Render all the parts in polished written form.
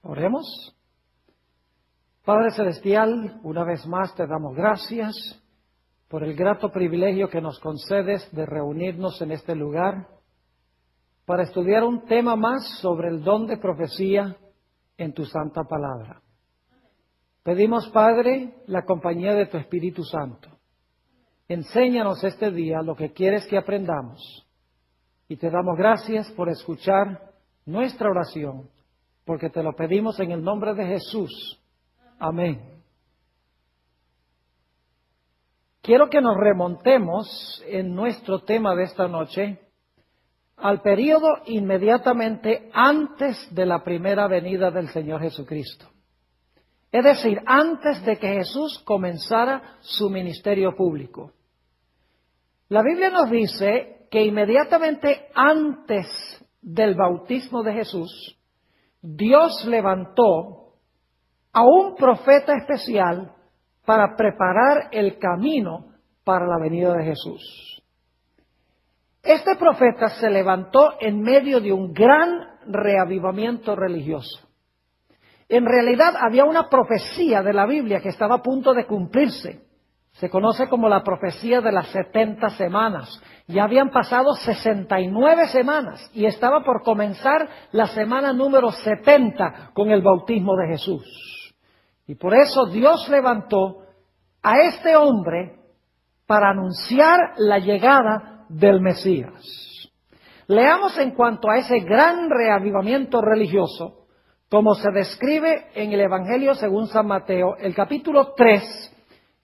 Oremos. Padre Celestial, una vez más te damos gracias por el grato privilegio que nos concedes de reunirnos en este lugar para estudiar un tema más sobre el don de profecía en tu santa palabra. Pedimos, Padre, la compañía de tu Espíritu Santo. Enséñanos este día lo que quieres que aprendamos y te damos gracias por escuchar nuestra oración, porque te lo pedimos en el nombre de Jesús. Amén. Quiero que nos remontemos en nuestro tema de esta noche al período inmediatamente antes de la primera venida del Señor Jesucristo. Es decir, antes de que Jesús comenzara su ministerio público. La Biblia nos dice que inmediatamente antes del bautismo de Jesús, Dios levantó a un profeta especial para preparar el camino para la venida de Jesús. Este profeta se levantó en medio de un gran reavivamiento religioso. En realidad había una profecía de la Biblia que estaba a punto de cumplirse. Se conoce como la profecía de las 70 semanas. Ya habían pasado 69 semanas y estaba por comenzar la semana número 70 con el bautismo de Jesús. Y por eso Dios levantó a este hombre para anunciar la llegada del Mesías. Leamos en cuanto a ese gran reavivamiento religioso, como se describe en el Evangelio según San Mateo, el capítulo 3,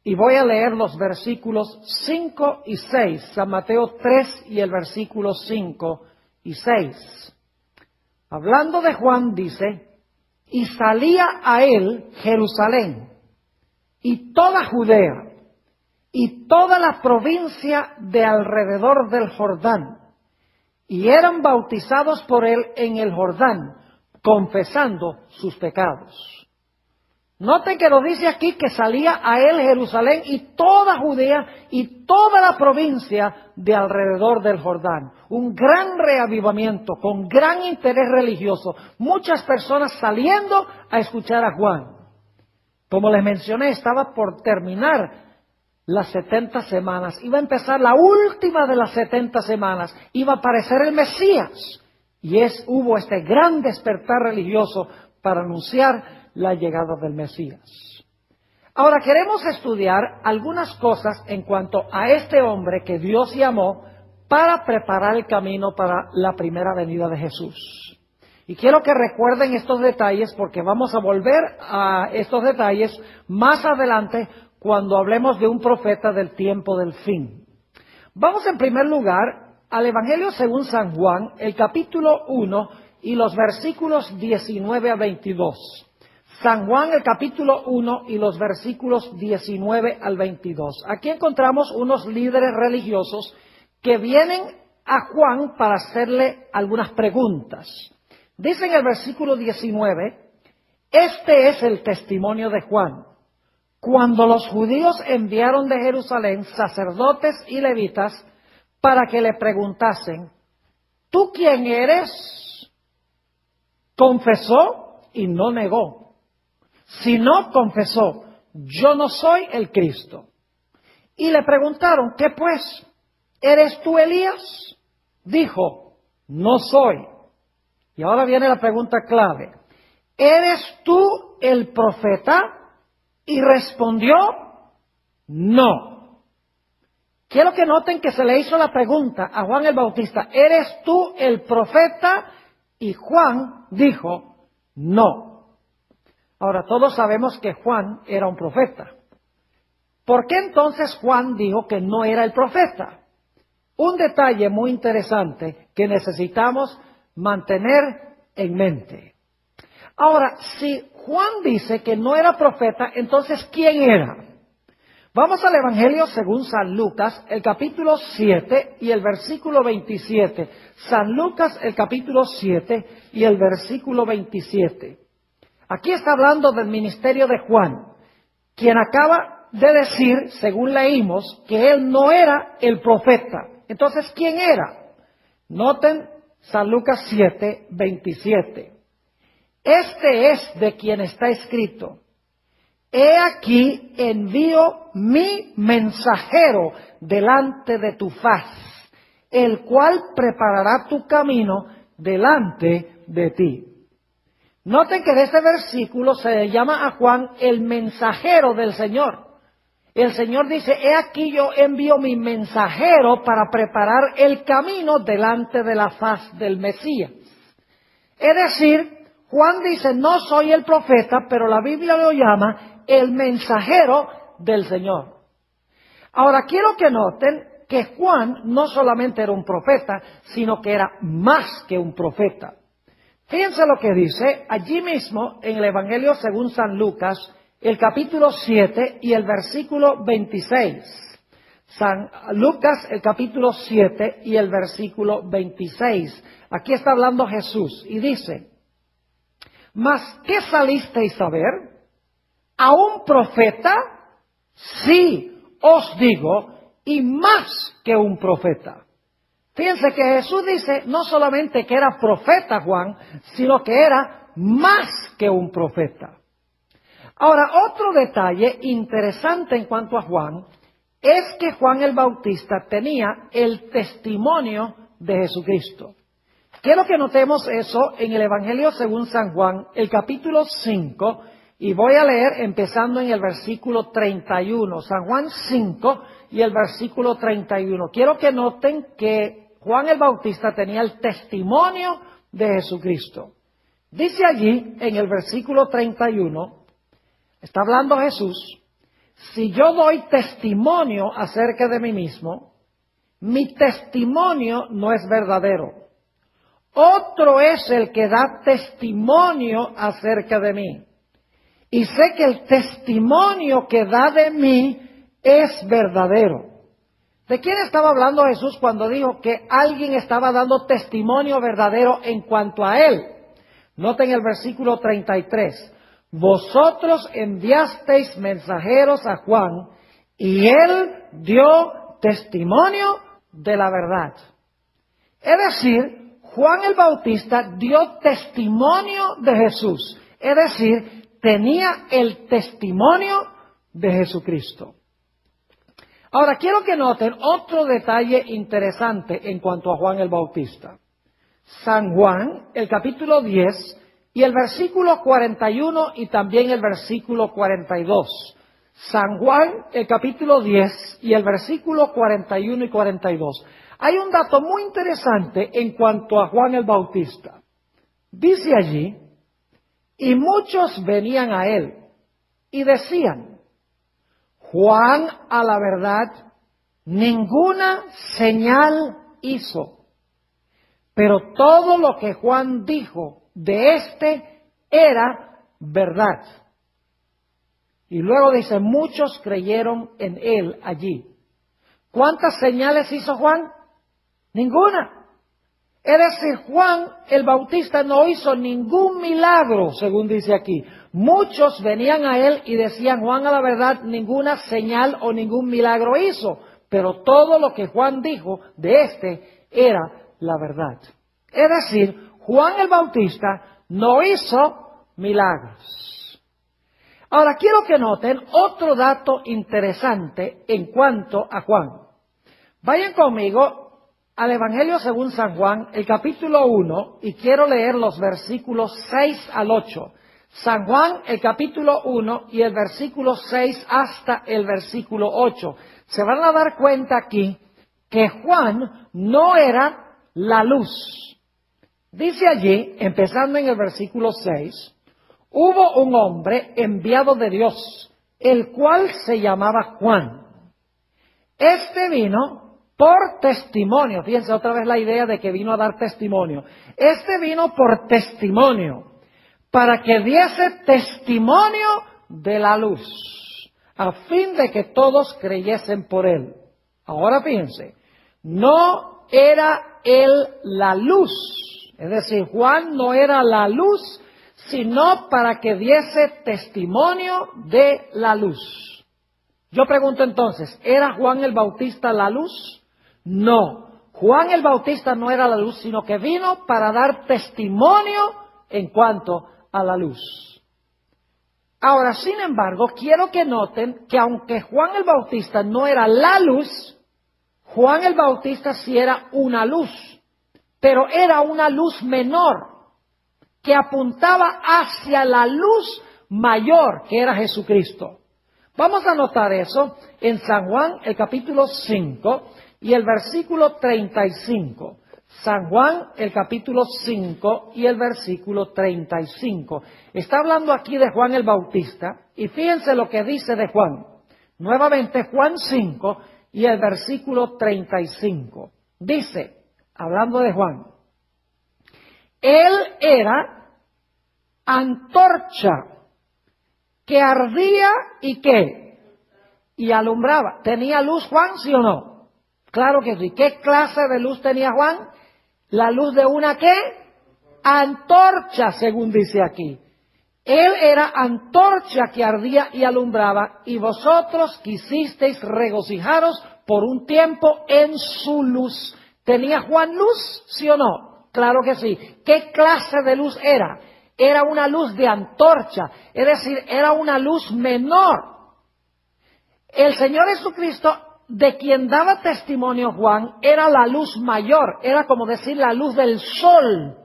y voy a leer los versículos 5 y 6, San Mateo 3 y el versículo 5 y 6. Hablando de Juan dice: y salía a él Jerusalén, y toda Judea, y toda la provincia de alrededor del Jordán, y eran bautizados por él en el Jordán, confesando sus pecados. Noten que nos dice aquí que salía a él Jerusalén y toda Judea y toda la provincia de alrededor del Jordán. Un gran reavivamiento, con gran interés religioso. Muchas personas saliendo a escuchar a Juan. Como les mencioné, estaba por terminar las 70 semanas. Iba a empezar la última de las 70 semanas. Iba a aparecer el Mesías. Y hubo este gran despertar religioso para anunciar la llegada del Mesías. Ahora queremos estudiar algunas cosas en cuanto a este hombre que Dios llamó para preparar el camino para la primera venida de Jesús. Y quiero que recuerden estos detalles porque vamos a volver a estos detalles más adelante cuando hablemos de un profeta del tiempo del fin. Vamos en primer lugar al Evangelio según San Juan, el capítulo 1 y los versículos 19 a 22. San Juan, el capítulo 1 y los versículos 19 al 22. Aquí encontramos unos líderes religiosos que vienen a Juan para hacerle algunas preguntas. Dice en el versículo 19, este es el testimonio de Juan. Cuando los judíos enviaron de Jerusalén sacerdotes y levitas para que le preguntasen, ¿tú quién eres? Confesó y no negó. Si no, confesó, yo no soy el Cristo. Y le preguntaron, ¿qué pues? ¿Eres tú Elías? Dijo, no soy. Y ahora viene la pregunta clave. ¿Eres tú el profeta? Y respondió, no. Quiero que noten que se le hizo la pregunta a Juan el Bautista, ¿eres tú el profeta? Y Juan dijo, no. Ahora, todos sabemos que Juan era un profeta. ¿Por qué entonces Juan dijo que no era el profeta? Un detalle muy interesante que necesitamos mantener en mente. Ahora, si Juan dice que no era profeta, entonces ¿quién era? Vamos al Evangelio según San Lucas, el capítulo 7 y el versículo 27. San Lucas, el capítulo 7 y el versículo 27. Aquí está hablando del ministerio de Juan, quien acaba de decir, según leímos, que él no era el profeta. Entonces, ¿quién era? Noten San Lucas 7, 27. Este es de quien está escrito: he aquí envío mi mensajero delante de tu faz, el cual preparará tu camino delante de ti. Noten que de este versículo se le llama a Juan el mensajero del Señor. El Señor dice: he aquí yo envío mi mensajero para preparar el camino delante de la faz del Mesías. Es decir, Juan dice: no soy el profeta, pero la Biblia lo llama el mensajero del Señor. Ahora quiero que noten que Juan no solamente era un profeta, sino que era más que un profeta. Fíjense lo que dice allí mismo en el Evangelio según San Lucas, el capítulo 7 y el versículo 26. San Lucas, el capítulo 7 y el versículo 26. Aquí está hablando Jesús y dice: ¿mas qué salisteis a ver? ¿A un profeta? Sí, os digo, y más que un profeta. Fíjense que Jesús dice no solamente que era profeta Juan, sino que era más que un profeta. Ahora, otro detalle interesante en cuanto a Juan es que Juan el Bautista tenía el testimonio de Jesucristo. Quiero que notemos eso en el Evangelio según San Juan, el capítulo 5, y voy a leer empezando en el versículo 31. San Juan 5 y el versículo 31. Quiero que noten que Juan el Bautista tenía el testimonio de Jesucristo. Dice allí en el versículo 31, está hablando Jesús: si yo doy testimonio acerca de mí mismo, mi testimonio no es verdadero. Otro es el que da testimonio acerca de mí. Y sé que el testimonio que da de mí es verdadero. ¿De quién estaba hablando Jesús cuando dijo que alguien estaba dando testimonio verdadero en cuanto a él? Noten el versículo 33. Vosotros enviasteis mensajeros a Juan, y él dio testimonio de la verdad. Es decir, Juan el Bautista dio testimonio de Jesús. Es decir, tenía el testimonio de Jesucristo. Ahora, quiero que noten otro detalle interesante en cuanto a Juan el Bautista. San Juan, el capítulo 10 y el versículo 41 y también el versículo 42. San Juan, el capítulo 10 y el versículo 41 y 42. Hay un dato muy interesante en cuanto a Juan el Bautista. Dice allí: y muchos venían a él y decían: Juan, a la verdad, ninguna señal hizo, pero todo lo que Juan dijo de éste era verdad. Y luego dice: muchos creyeron en él allí. ¿Cuántas señales hizo Juan? Ninguna. Es decir, Juan el Bautista no hizo ningún milagro, según dice aquí. Muchos venían a él y decían: Juan, a la verdad, ninguna señal o ningún milagro hizo, pero todo lo que Juan dijo de éste era la verdad. Es decir, Juan el Bautista no hizo milagros. Ahora, quiero que noten otro dato interesante en cuanto a Juan. Vayan conmigo al Evangelio según San Juan, el capítulo 1, y quiero leer los versículos 6 al 8. San Juan, el capítulo 1 y el versículo 6 hasta el versículo 8. Se van a dar cuenta aquí que Juan no era la luz. Dice allí, empezando en el versículo 6, hubo un hombre enviado de Dios, el cual se llamaba Juan. Este vino por testimonio. Fíjense otra vez la idea de que vino a dar testimonio. Este vino por testimonio, para que diese testimonio de la luz, a fin de que todos creyesen por él. Ahora fíjense, no era él la luz, es decir, Juan no era la luz, sino para que diese testimonio de la luz. Yo pregunto entonces, ¿era Juan el Bautista la luz? No, Juan el Bautista no era la luz, sino que vino para dar testimonio en cuanto a la luz. Ahora, sin embargo, quiero que noten que aunque Juan el Bautista no era la luz, Juan el Bautista sí era una luz, pero era una luz menor que apuntaba hacia la luz mayor que era Jesucristo. Vamos a notar eso en San Juan, el capítulo 5 y el versículo 35. San Juan, el capítulo 5 y el versículo 35. Está hablando aquí de Juan el Bautista y fíjense lo que dice de Juan. Nuevamente Juan 5 y el versículo 35. Dice, hablando de Juan, él era antorcha que ardía y ¿qué? Y alumbraba. ¿Tenía luz Juan, sí o no? Claro que sí. ¿Qué clase de luz tenía Juan? La luz de una ¿qué? Antorcha, según dice aquí. Él era antorcha que ardía y alumbraba, y vosotros quisisteis regocijaros por un tiempo en su luz. ¿Tenía Juan luz, sí o no? Claro que sí. ¿Qué clase de luz era? Era una luz de antorcha, es decir, era una luz menor. El Señor Jesucristo, de quien daba testimonio Juan, era la luz mayor, era como decir la luz del sol,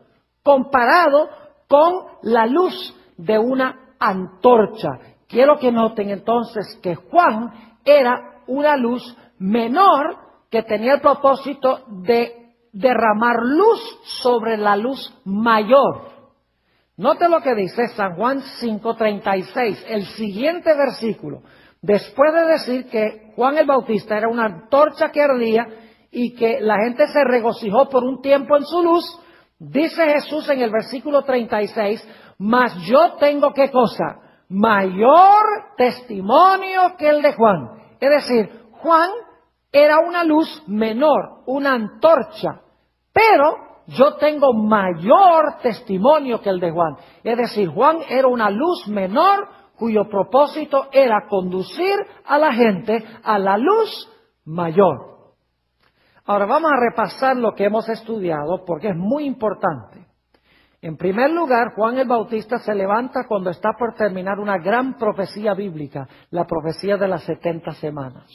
comparado con la luz de una antorcha. Quiero que noten entonces que Juan era una luz menor que tenía el propósito de derramar luz sobre la luz mayor. Note lo que dice San Juan 5:36, el siguiente versículo. Después de decir que Juan el Bautista era una antorcha que ardía y que la gente se regocijó por un tiempo en su luz, dice Jesús en el versículo 36, mas yo tengo ¿qué cosa? Mayor testimonio que el de Juan. Es decir, Juan era una luz menor, una antorcha, pero yo tengo mayor testimonio que el de Juan. Es decir, Juan era una luz menor cuyo propósito era conducir a la gente a la luz mayor. Ahora vamos a repasar lo que hemos estudiado porque es muy importante. En primer lugar, Juan el Bautista se levanta cuando está por terminar una gran profecía bíblica, la profecía de las 70 semanas.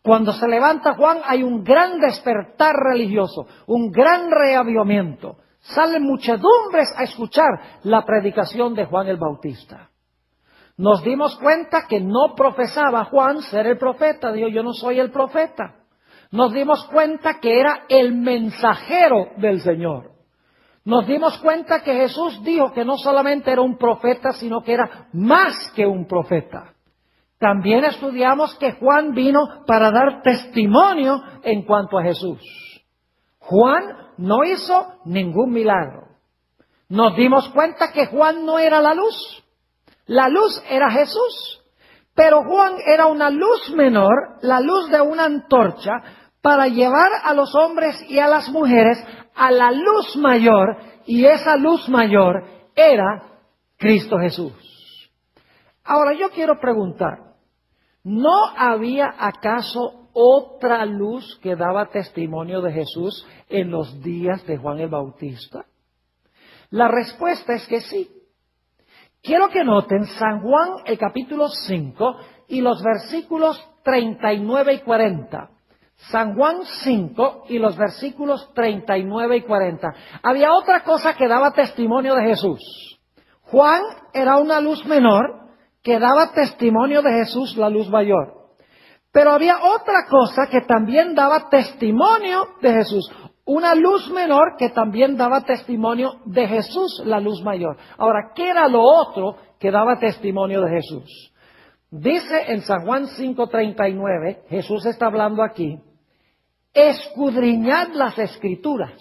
Cuando se levanta Juan hay un gran despertar religioso, un gran reavivamiento. Salen muchedumbres a escuchar la predicación de Juan el Bautista. Nos dimos cuenta que no profesaba Juan ser el profeta, dijo yo no soy el profeta. Nos dimos cuenta que era el mensajero del Señor. Nos dimos cuenta que Jesús dijo que no solamente era un profeta, sino que era más que un profeta. También estudiamos que Juan vino para dar testimonio en cuanto a Jesús. Juan no hizo ningún milagro. Nos dimos cuenta que Juan no era la luz. La luz era Jesús. Pero Juan era una luz menor, la luz de una antorcha, para llevar a los hombres y a las mujeres a la luz mayor, y esa luz mayor era Cristo Jesús. Ahora yo quiero preguntar, ¿no había acaso otra luz que daba testimonio de Jesús en los días de Juan el Bautista? La respuesta es que sí. Quiero que noten San Juan el capítulo 5 y los versículos 39 y 40. San Juan 5 y los versículos 39 y 40. Había otra cosa que daba testimonio de Jesús. Juan era una luz menor que daba testimonio de Jesús, la luz mayor. Pero había otra cosa que también daba testimonio de Jesús. Una luz menor que también daba testimonio de Jesús, la luz mayor. Ahora, ¿qué era lo otro que daba testimonio de Jesús? Dice en San Juan 5:39, Jesús está hablando aquí, escudriñad las Escrituras.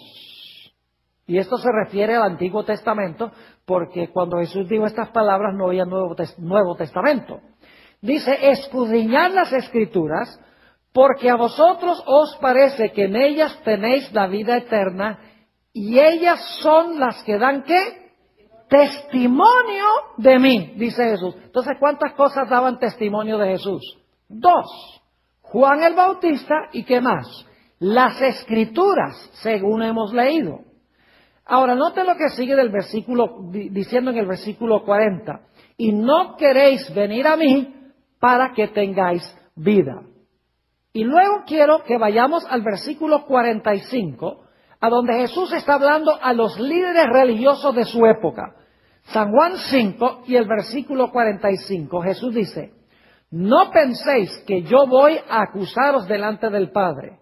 Y esto se refiere al Antiguo Testamento, porque cuando Jesús dijo estas palabras no había Nuevo Testamento. Dice, escudriñad las Escrituras, porque a vosotros os parece que en ellas tenéis la vida eterna, y ellas son las que dan, ¿qué? Testimonio de mí, dice Jesús. Entonces, ¿cuántas cosas daban testimonio de Jesús? 2. Juan el Bautista, ¿y qué más? Las Escrituras, según hemos leído. Ahora, noten lo que sigue del versículo, diciendo en el versículo 40. Y no queréis venir a mí para que tengáis vida. Y luego quiero que vayamos al versículo 45, a donde Jesús está hablando a los líderes religiosos de su época. San Juan 5 y el versículo 45. Jesús dice, no penséis que yo voy a acusaros delante del Padre.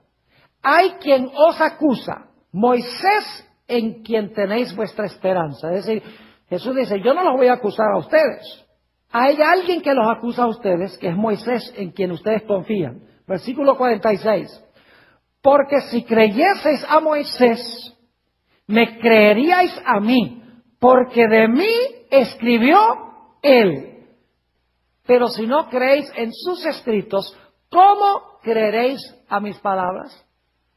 Hay quien os acusa, Moisés, en quien tenéis vuestra esperanza. Es decir, Jesús dice, yo no los voy a acusar a ustedes. Hay alguien que los acusa a ustedes, que es Moisés, en quien ustedes confían. Versículo 46. Porque si creyeseis a Moisés, me creeríais a mí, porque de mí escribió él. Pero si no creéis en sus escritos, ¿cómo creeréis a mis palabras?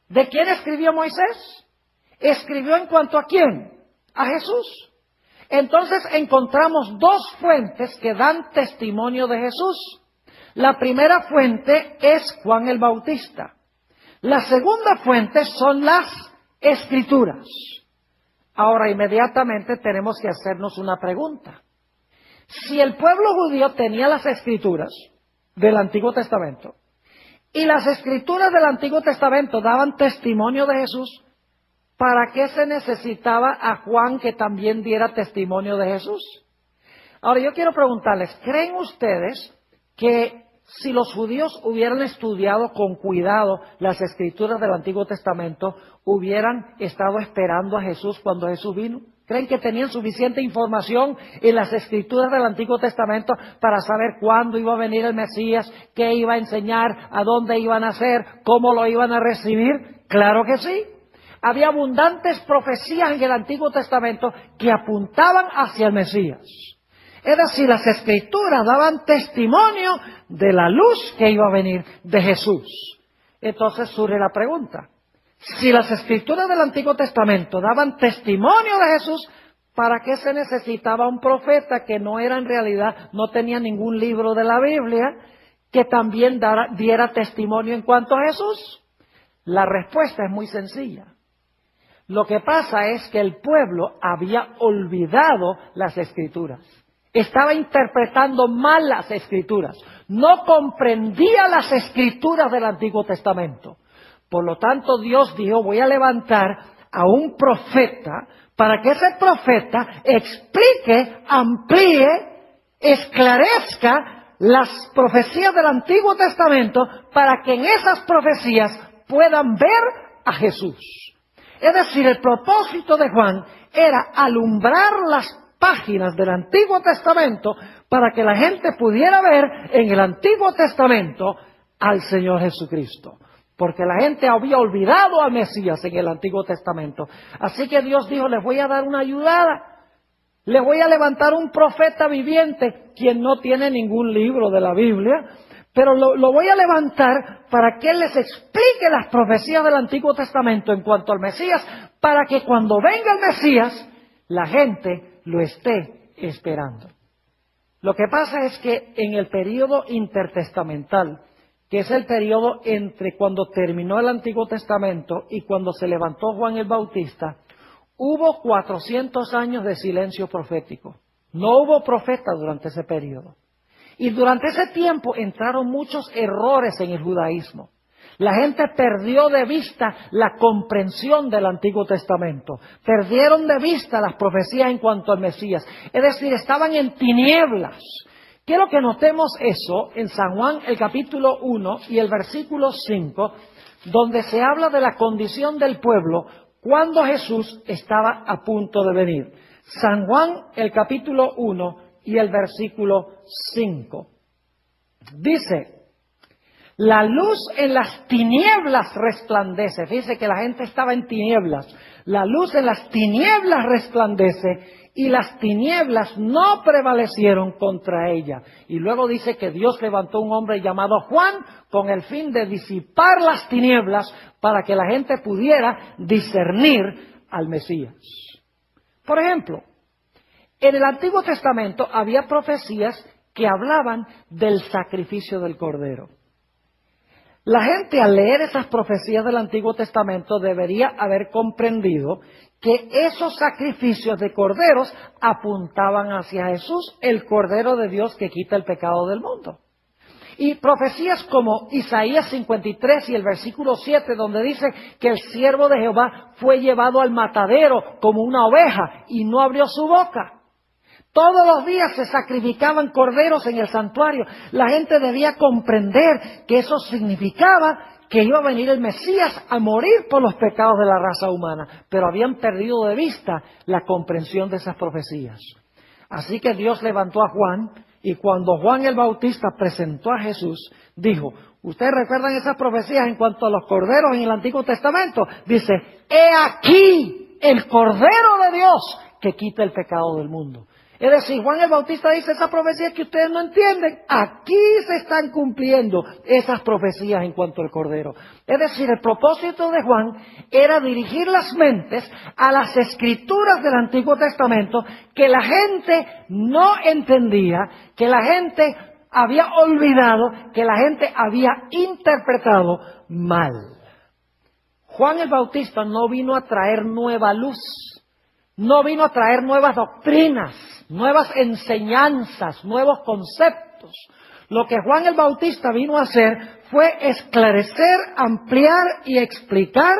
¿De quién escribió Moisés? ¿Escribió en cuanto a quién? A Jesús. Entonces encontramos dos fuentes que dan testimonio de Jesús. La primera fuente es Juan el Bautista. La segunda fuente son las Escrituras. Ahora inmediatamente tenemos que hacernos una pregunta. Si el pueblo judío tenía las Escrituras del Antiguo Testamento y las Escrituras del Antiguo Testamento daban testimonio de Jesús, ¿para qué se necesitaba a Juan que también diera testimonio de Jesús? Ahora yo quiero preguntarles, ¿creen ustedes que si los judíos hubieran estudiado con cuidado las Escrituras del Antiguo Testamento, hubieran estado esperando a Jesús cuando Jesús vino? ¿Creen que tenían suficiente información en las Escrituras del Antiguo Testamento para saber cuándo iba a venir el Mesías, qué iba a enseñar, a dónde iban a hacer, cómo lo iban a recibir? Claro que sí. Había abundantes profecías en el Antiguo Testamento que apuntaban hacia el Mesías. Es decir, las Escrituras daban testimonio de la luz que iba a venir de Jesús. Entonces surge la pregunta, si las Escrituras del Antiguo Testamento daban testimonio de Jesús, ¿para qué se necesitaba un profeta que no era en realidad, no tenía ningún libro de la Biblia, que también diera testimonio en cuanto a Jesús? La respuesta es muy sencilla. Lo que pasa es que el pueblo había olvidado las Escrituras. Estaba interpretando mal las Escrituras. No comprendía las Escrituras del Antiguo Testamento. Por lo tanto, Dios dijo, voy a levantar a un profeta para que ese profeta explique, amplíe, esclarezca las profecías del Antiguo Testamento para que en esas profecías puedan ver a Jesús. Es decir, el propósito de Juan era alumbrar las páginas del Antiguo Testamento para que la gente pudiera ver en el Antiguo Testamento al Señor Jesucristo. Porque la gente había olvidado al Mesías en el Antiguo Testamento. Así que Dios dijo, les voy a dar una ayudada. Les voy a levantar un profeta viviente, quien no tiene ningún libro de la Biblia, pero lo voy a levantar para que Él les explique las profecías del Antiguo Testamento en cuanto al Mesías, para que cuando venga el Mesías, la gente lo esté esperando. Lo que pasa es que en el período intertestamental, que es el período entre cuando terminó el Antiguo Testamento y cuando se levantó Juan el Bautista, hubo 400 años de silencio profético. No hubo profeta durante ese período. Y durante ese tiempo entraron muchos errores en el judaísmo. La gente perdió de vista la comprensión del Antiguo Testamento. Perdieron de vista las profecías en cuanto al Mesías. Es decir, estaban en tinieblas. Quiero que notemos eso en San Juan, el capítulo 1 y el versículo 5, donde se habla de la condición del pueblo cuando Jesús estaba a punto de venir. San Juan, el capítulo 1 y el versículo 5. Dice, la luz en las tinieblas resplandece. Fíjese que la gente estaba en tinieblas. La luz en las tinieblas resplandece y las tinieblas no prevalecieron contra ella. Y luego dice que Dios levantó un hombre llamado Juan con el fin de disipar las tinieblas para que la gente pudiera discernir al Mesías. Por ejemplo, en el Antiguo Testamento había profecías que hablaban del sacrificio del Cordero. La gente al leer esas profecías del Antiguo Testamento debería haber comprendido que esos sacrificios de corderos apuntaban hacia Jesús, el Cordero de Dios que quita el pecado del mundo. Y profecías como Isaías 53 y el versículo 7, donde dice que el siervo de Jehová fue llevado al matadero como una oveja y no abrió su boca. Todos los días se sacrificaban corderos en el santuario. La gente debía comprender que eso significaba que iba a venir el Mesías a morir por los pecados de la raza humana, pero habían perdido de vista la comprensión de esas profecías. Así que Dios levantó a Juan, y cuando Juan el Bautista presentó a Jesús, dijo, ¿ustedes recuerdan esas profecías en cuanto a los corderos en el Antiguo Testamento? Dice, he aquí el Cordero de Dios que quita el pecado del mundo. Es decir, Juan el Bautista dice, esas profecías que ustedes no entienden, aquí se están cumpliendo esas profecías en cuanto al Cordero. Es decir, el propósito de Juan era dirigir las mentes a las escrituras del Antiguo Testamento que la gente no entendía, que la gente había olvidado, que la gente había interpretado mal. Juan el Bautista no vino a traer nueva luz, no vino a traer nuevas doctrinas, nuevas enseñanzas, nuevos conceptos. Lo que Juan el Bautista vino a hacer fue esclarecer, ampliar y explicar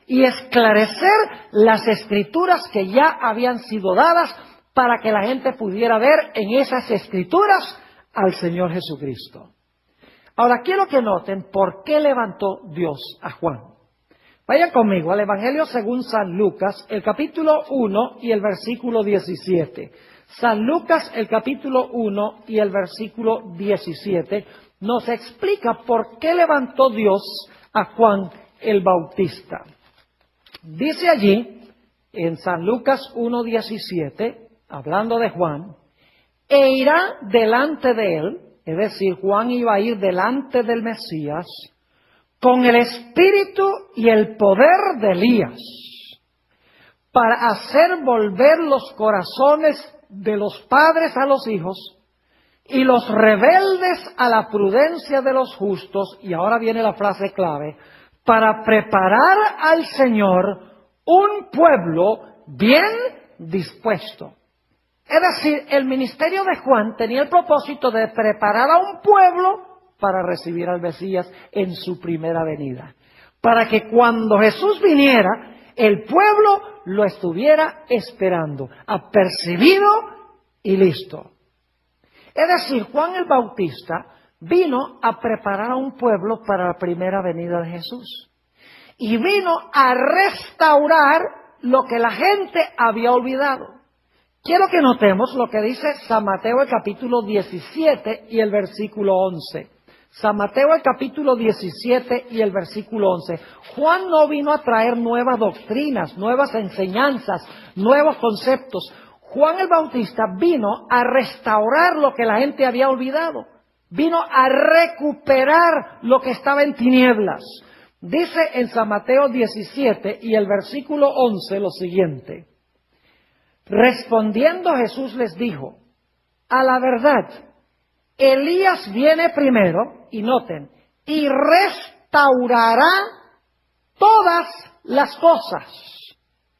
y esclarecer las escrituras que ya habían sido dadas para que la gente pudiera ver en esas escrituras al Señor Jesucristo. Ahora quiero que noten por qué levantó Dios a Juan. Vayan conmigo al Evangelio según San Lucas, el capítulo 1 y el versículo 17. San Lucas, el capítulo 1 y el versículo 17, nos explica por qué levantó Dios a Juan el Bautista. Dice allí, en San Lucas 1:17, hablando de Juan, e irá delante de él, es decir, Juan iba a ir delante del Mesías, con el espíritu y el poder de Elías, para hacer volver los corazones de los padres a los hijos y los rebeldes a la prudencia de los justos, y ahora viene la frase clave, para preparar al Señor un pueblo bien dispuesto. Es decir, el ministerio de Juan tenía el propósito de preparar a un pueblo para recibir al Mesías en su primera venida, para que cuando Jesús viniera, el pueblo lo estuviera esperando, apercibido y listo. Es decir, Juan el Bautista vino a preparar a un pueblo para la primera venida de Jesús. Y vino a restaurar lo que la gente había olvidado. Quiero que notemos lo que dice San Mateo el capítulo 17 y el versículo 11. San Mateo el capítulo 17 y el versículo 11. Juan no vino a traer nuevas doctrinas, nuevas enseñanzas, nuevos conceptos. Juan el Bautista vino a restaurar lo que la gente había olvidado. Vino a recuperar lo que estaba en tinieblas. Dice en San Mateo 17 y el versículo 11 lo siguiente. Respondiendo Jesús les dijo, a la verdad, Elías viene primero, y noten, y restaurará todas las cosas.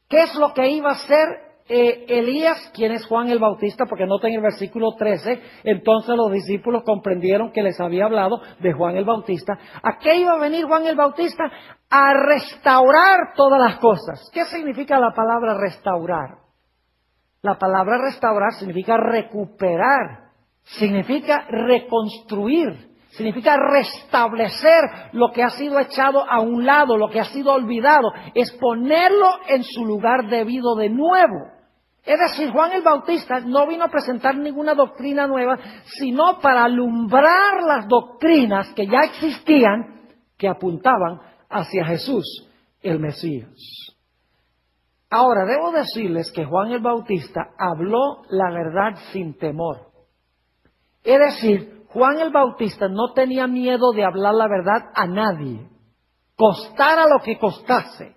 ¿Qué es lo que iba a hacer Elías? ¿Quién es Juan el Bautista? Porque noten el versículo 13, entonces los discípulos comprendieron que les había hablado de Juan el Bautista. ¿A qué iba a venir Juan el Bautista? A restaurar todas las cosas. ¿Qué significa la palabra restaurar? La palabra restaurar significa recuperar, significa reconstruir, significa restablecer lo que ha sido echado a un lado, lo que ha sido olvidado, es ponerlo en su lugar debido de nuevo. Es decir, Juan el Bautista no vino a presentar ninguna doctrina nueva, sino para alumbrar las doctrinas que ya existían, que apuntaban hacia Jesús, el Mesías. Ahora, debo decirles que Juan el Bautista habló la verdad sin temor. Es decir, Juan el Bautista no tenía miedo de hablar la verdad a nadie, costara lo que costase.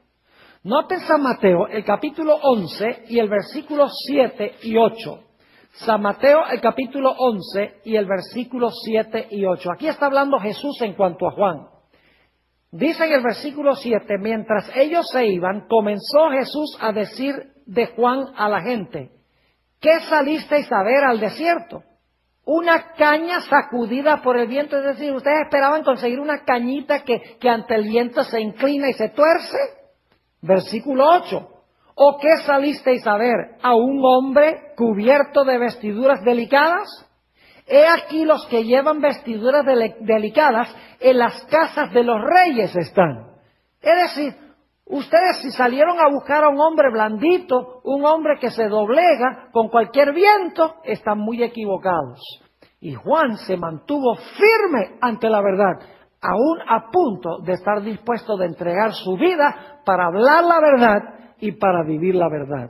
Noten San Mateo, el capítulo 11 y el versículo 7 y 8. San Mateo, el capítulo 11 y el versículo 7 y 8. Aquí está hablando Jesús en cuanto a Juan. Dice en el versículo 7, mientras ellos se iban, comenzó Jesús a decir de Juan a la gente: ¿qué salisteis a ver al desierto? Una caña sacudida por el viento. Es decir, ustedes esperaban conseguir una cañita que ante el viento se inclina y se tuerce. Versículo 8. ¿O qué salisteis a ver? ¿A un hombre cubierto de vestiduras delicadas? He aquí los que llevan vestiduras delicadas en las casas de los reyes están. Es decir, ustedes si salieron a buscar a un hombre blandito, un hombre que se doblega con cualquier viento, están muy equivocados. Y Juan se mantuvo firme ante la verdad, aún a punto de estar dispuesto de entregar su vida para hablar la verdad y para vivir la verdad.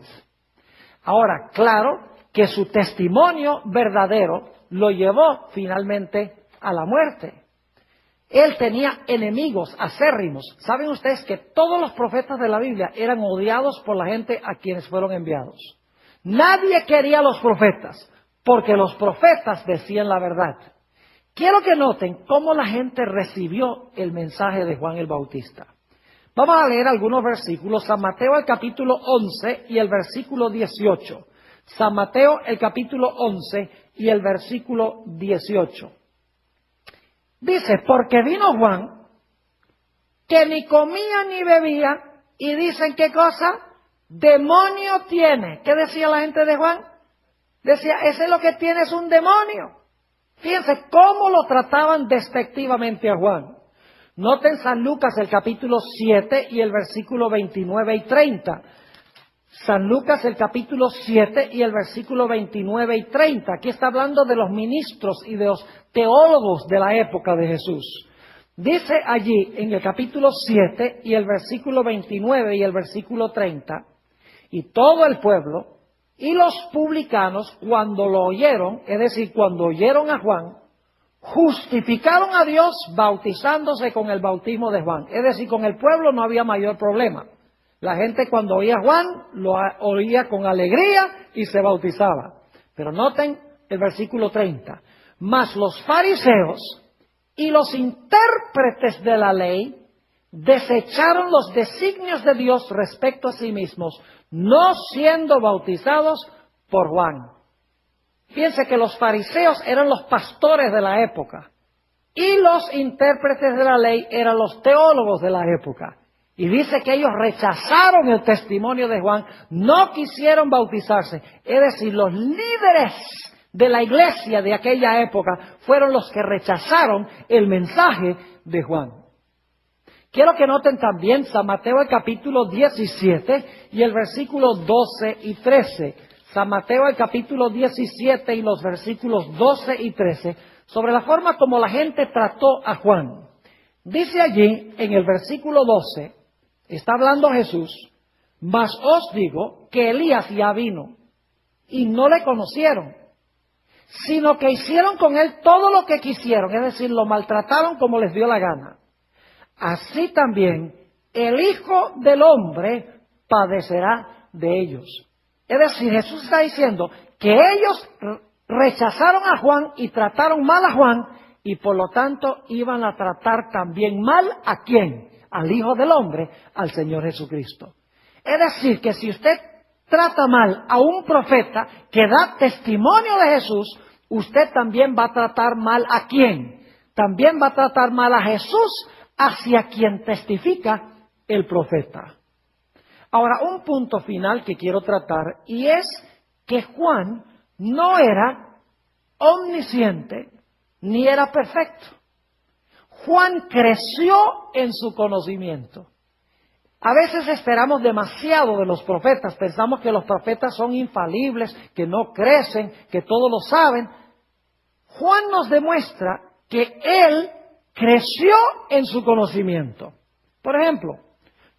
Ahora, claro que su testimonio verdadero lo llevó finalmente a la muerte. Él tenía enemigos acérrimos. ¿Saben ustedes que todos los profetas de la Biblia eran odiados por la gente a quienes fueron enviados? Nadie quería a los profetas, porque los profetas decían la verdad. Quiero que noten cómo la gente recibió el mensaje de Juan el Bautista. Vamos a leer algunos versículos. San Mateo el capítulo 11 y el versículo 18. San Mateo el capítulo 11 y el versículo 18. Dice, porque vino Juan, que ni comía ni bebía, y dicen, ¿qué cosa? Demonio tiene. ¿Qué decía la gente de Juan? Decía, ese es lo que tiene, es un demonio. Fíjense cómo lo trataban despectivamente a Juan. Noten San Lucas el capítulo 7 y el versículo 29 y 30. San Lucas el capítulo 7 y el versículo 29 y 30. Aquí está hablando de los ministros y de los teólogos de la época de Jesús. Dice allí en el capítulo 7 y el versículo 29 y el versículo 30, y todo el pueblo y los publicanos cuando lo oyeron, es decir, cuando oyeron a Juan, justificaron a Dios bautizándose con el bautismo de Juan. Es decir, con el pueblo no había mayor problema. La gente cuando oía a Juan, lo oía con alegría y se bautizaba. Pero noten el versículo 30. Mas los fariseos y los intérpretes de la ley desecharon los designios de Dios respecto a sí mismos, no siendo bautizados por Juan. Fíjense que los fariseos eran los pastores de la época y los intérpretes de la ley eran los teólogos de la época. Y dice que ellos rechazaron el testimonio de Juan, no quisieron bautizarse. Es decir, los líderes de la iglesia de aquella época fueron los que rechazaron el mensaje de Juan. Quiero que noten también San Mateo el capítulo 17 y el versículo 12 y 13. San Mateo el capítulo 17 y los versículos 12 y 13, sobre la forma como la gente trató a Juan. Dice allí en el versículo 12, está hablando Jesús, mas os digo que Elías ya vino y no le conocieron, sino que hicieron con él todo lo que quisieron, es decir, lo maltrataron como les dio la gana. Así también el Hijo del Hombre padecerá de ellos. Es decir, Jesús está diciendo que ellos rechazaron a Juan y trataron mal a Juan y por lo tanto iban a tratar también mal ¿a quién? Al Hijo del Hombre, al Señor Jesucristo. Es decir, que si usted trata mal a un profeta que da testimonio de Jesús, usted también va a tratar mal ¿a quién? También va a tratar mal a Jesús hacia quien testifica el profeta. Ahora, un punto final que quiero tratar, y es que Juan no era omnisciente ni era perfecto. Juan creció en su conocimiento. A veces esperamos demasiado de los profetas, pensamos que los profetas son infalibles, que no crecen, que todo lo saben. Juan nos demuestra que él creció en su conocimiento. Por ejemplo,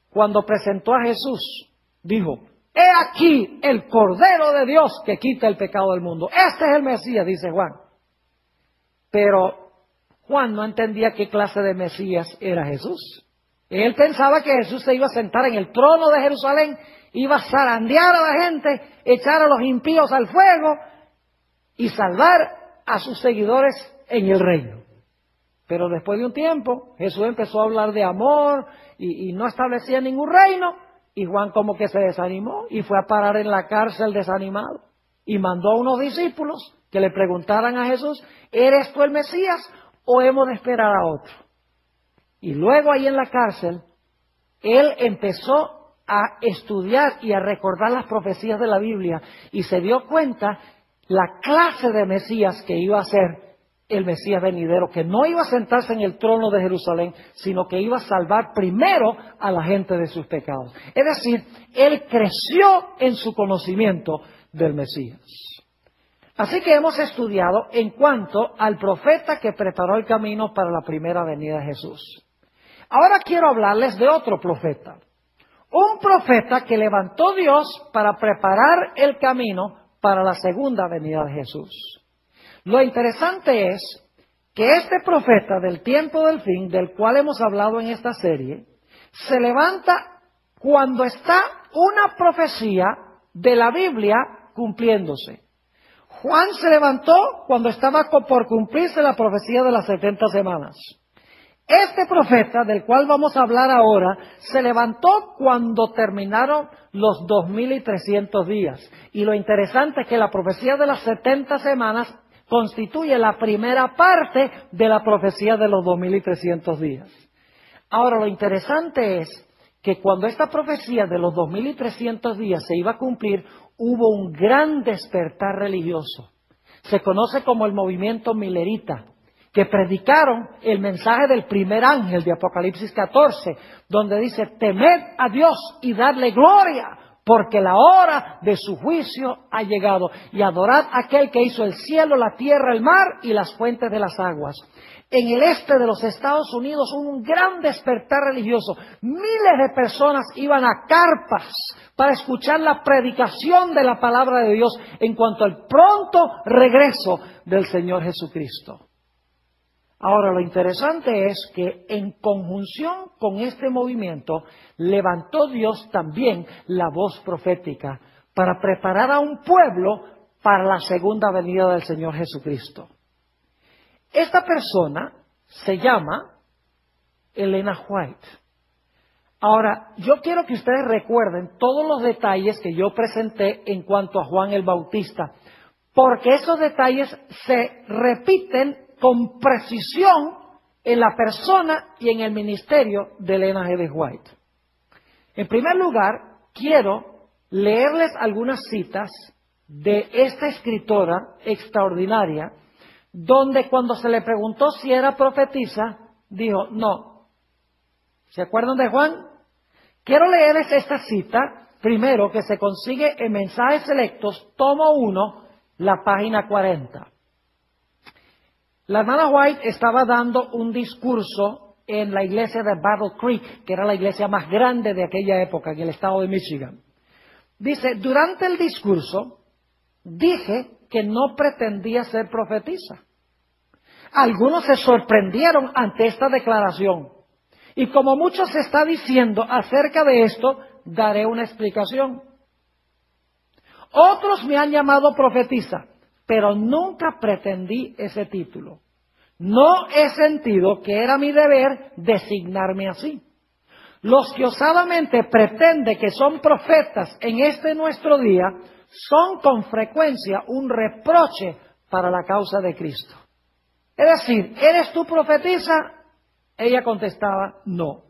cuando presentó a Jesús, dijo, he aquí el Cordero de Dios que quita el pecado del mundo. Este es el Mesías, dice Juan. Pero Juan no entendía qué clase de Mesías era Jesús. Él pensaba que Jesús se iba a sentar en el trono de Jerusalén, iba a zarandear a la gente, echar a los impíos al fuego y salvar a sus seguidores en el reino. Pero después de un tiempo, Jesús empezó a hablar de amor y no establecía ningún reino. Y Juan como que se desanimó y fue a parar en la cárcel desanimado. Y mandó a unos discípulos que le preguntaran a Jesús, ¿eres tú el Mesías o hemos de esperar a otro? Y luego ahí en la cárcel, él empezó a estudiar y a recordar las profecías de la Biblia y se dio cuenta la clase de Mesías que iba a ser el Mesías venidero, que no iba a sentarse en el trono de Jerusalén, sino que iba a salvar primero a la gente de sus pecados. Es decir, él creció en su conocimiento del Mesías. Así que hemos estudiado en cuanto al profeta que preparó el camino para la primera venida de Jesús. Ahora quiero hablarles de otro profeta. Un profeta que levantó Dios para preparar el camino para la segunda venida de Jesús. Lo interesante es que este profeta del tiempo del fin, del cual hemos hablado en esta serie, se levanta cuando está una profecía de la Biblia cumpliéndose. Juan se levantó cuando estaba por cumplirse la profecía de las 70 semanas. Este profeta, del cual vamos a hablar ahora, se levantó cuando terminaron los 2300 días. Y lo interesante es que la profecía de las 70 semanas constituye la primera parte de la profecía de los 2300 días. Ahora, lo interesante es que cuando esta profecía de los 2300 días se iba a cumplir, hubo un gran despertar religioso. Se conoce como el movimiento milerita, que predicaron el mensaje del primer ángel de Apocalipsis 14, donde dice, temed a Dios y dadle gloria, porque la hora de su juicio ha llegado, y adorad a aquel que hizo el cielo, la tierra, el mar y las fuentes de las aguas. En el este de los Estados Unidos hubo un gran despertar religioso. Miles de personas iban a carpas para escuchar la predicación de la palabra de Dios en cuanto al pronto regreso del Señor Jesucristo. Ahora, lo interesante es que en conjunción con este movimiento, levantó Dios también la voz profética para preparar a un pueblo para la segunda venida del Señor Jesucristo. Esta persona se llama Elena White. Ahora, yo quiero que ustedes recuerden todos los detalles que yo presenté en cuanto a Juan el Bautista, porque esos detalles se repiten con precisión en la persona y en el ministerio de Elena G. White. En primer lugar, quiero leerles algunas citas de esta escritora extraordinaria, donde cuando se le preguntó si era profetisa, dijo no. ¿Se acuerdan de Juan? Quiero leerles esta cita, primero, que se consigue en Mensajes Selectos, tomo 1, la página 40. La hermana White estaba dando un discurso en la iglesia de Battle Creek, que era la iglesia más grande de aquella época en el estado de Michigan. Dice, durante el discurso dije que no pretendía ser profetisa. Algunos se sorprendieron ante esta declaración. Y como mucho se está diciendo acerca de esto, daré una explicación. Otros me han llamado profetisa, pero nunca pretendí ese título. No he sentido que era mi deber designarme así. Los que osadamente pretenden que son profetas en este nuestro día son con frecuencia un reproche para la causa de Cristo. Es decir, ¿eres tú profetisa? Ella contestaba, no.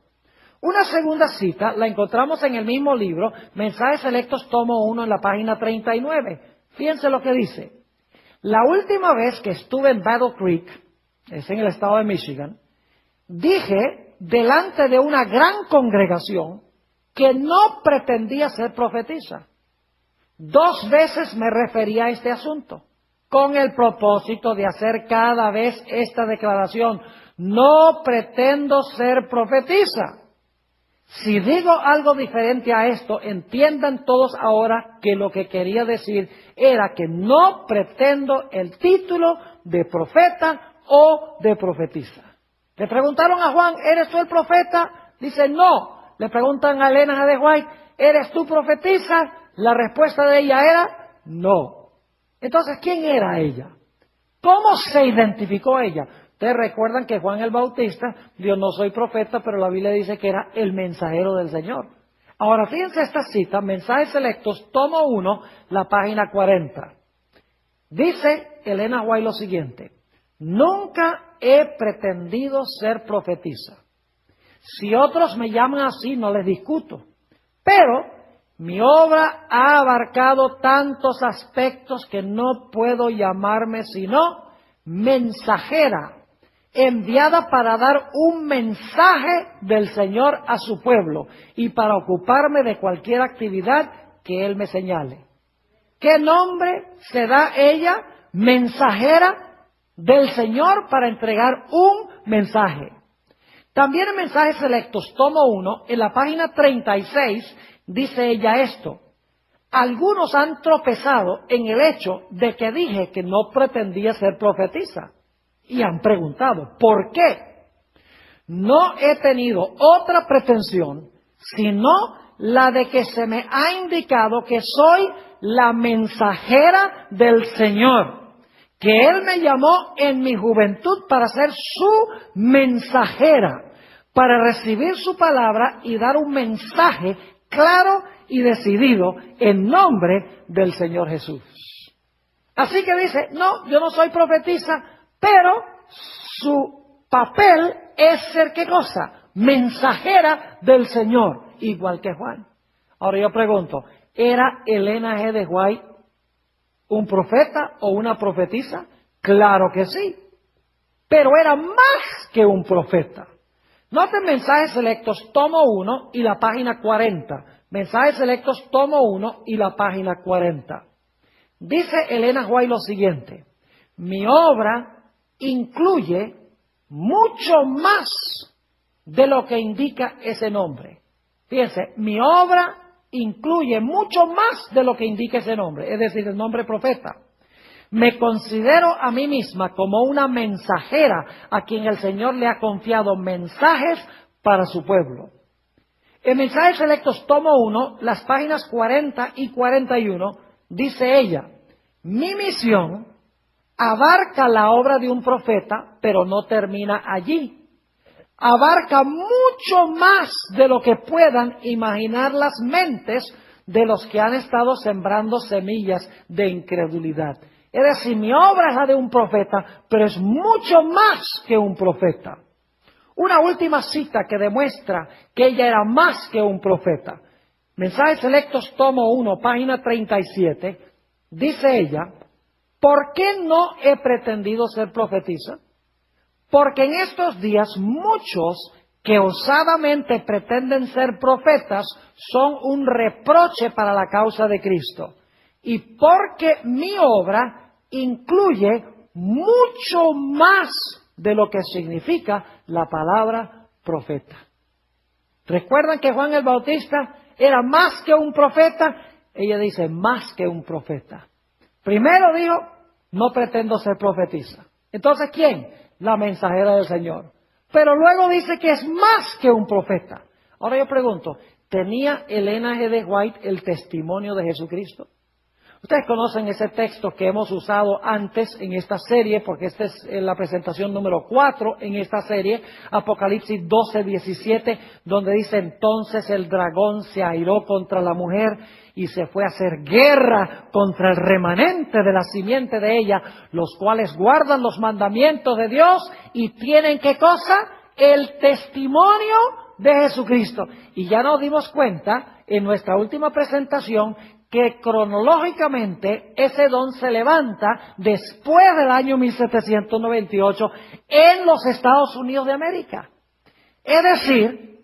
Una segunda cita la encontramos en el mismo libro, Mensajes Selectos, tomo 1, en la página 39. Fíjense lo que dice. La última vez que estuve en Battle Creek, es en el estado de Michigan, dije delante de una gran congregación que no pretendía ser profetisa. 2 veces me referí a este asunto, con el propósito de hacer cada vez esta declaración. No pretendo ser profetisa. Si digo algo diferente a esto, entiendan todos ahora que lo que quería decir era que no pretendo el título de profeta o de profetisa. Le preguntaron a Juan, ¿eres tú el profeta? Dice, no. Le preguntan a Elena G. White, ¿eres tú profetisa? La respuesta de ella era, no. Entonces, ¿quién era ella? ¿Cómo se identificó ella? Ustedes recuerdan que Juan el Bautista, yo no soy profeta, pero la Biblia dice que era el mensajero del Señor. Ahora, fíjense esta cita, Mensajes Selectos, tomo 1, la página 40. Dice Elena White lo siguiente: nunca he pretendido ser profetisa. Si otros me llaman así, no les discuto. Pero mi obra ha abarcado tantos aspectos que no puedo llamarme sino mensajera, enviada para dar un mensaje del Señor a su pueblo y para ocuparme de cualquier actividad que Él me señale. ¿Qué nombre se da ella? Mensajera del Señor para entregar un mensaje. También en Mensajes Selectos, tomo 1, en la página 36, dice ella esto: algunos han tropezado en el hecho de que dije que no pretendía ser profetisa. Y han preguntado, ¿por qué? No he tenido otra pretensión, sino la de que se me ha indicado que soy la mensajera del Señor, que Él me llamó en mi juventud para ser su mensajera, para recibir su palabra y dar un mensaje claro y decidido en nombre del Señor Jesús. Así que dice, no, yo no soy profetisa, pero su papel es ser, ¿qué cosa? Mensajera del Señor, igual que Juan. Ahora yo pregunto, ¿era Elena G. de White un profeta o una profetisa? Claro que sí, pero era más que un profeta. Noten Mensajes Selectos, tomo 1 y la página 40. Mensajes Selectos, tomo 1 y la página 40. Dice Elena White lo siguiente: mi obra incluye mucho más de lo que indica ese nombre. Fíjense, mi obra incluye mucho más de lo que indica ese nombre, es decir, el nombre profeta. Me considero a mí misma como una mensajera a quien el Señor le ha confiado mensajes para su pueblo. En Mensajes Selectos, tomo 1, las páginas 40 y 41, dice ella: mi misión abarca la obra de un profeta, pero no termina allí. Abarca mucho más de lo que puedan imaginar las mentes de los que han estado sembrando semillas de incredulidad. Es decir, mi obra es la de un profeta, pero es mucho más que un profeta. Una última cita que demuestra que ella era más que un profeta. Mensajes Selectos, tomo 1, página 37, dice ella: ¿por qué no he pretendido ser profetisa? Porque en estos días muchos que osadamente pretenden ser profetas son un reproche para la causa de Cristo. Y porque mi obra incluye mucho más de lo que significa la palabra profeta. ¿Recuerdan que Juan el Bautista era más que un profeta? Ella dice, más que un profeta. Primero dijo, no pretendo ser profetisa. Entonces, ¿quién? La mensajera del Señor. Pero luego dice que es más que un profeta. Ahora yo pregunto, ¿tenía Elena G. de White el testimonio de Jesucristo? Ustedes conocen ese texto que hemos usado antes en esta serie, porque esta es la presentación número 4 en esta serie, Apocalipsis 12:17, donde dice: entonces el dragón se airó contra la mujer y se fue a hacer guerra contra el remanente de la simiente de ella, los cuales guardan los mandamientos de Dios y tienen, ¿qué cosa? El testimonio de Jesucristo. Y ya nos dimos cuenta en nuestra última presentación que cronológicamente ese don se levanta después del año 1798 en los Estados Unidos de América. Es decir,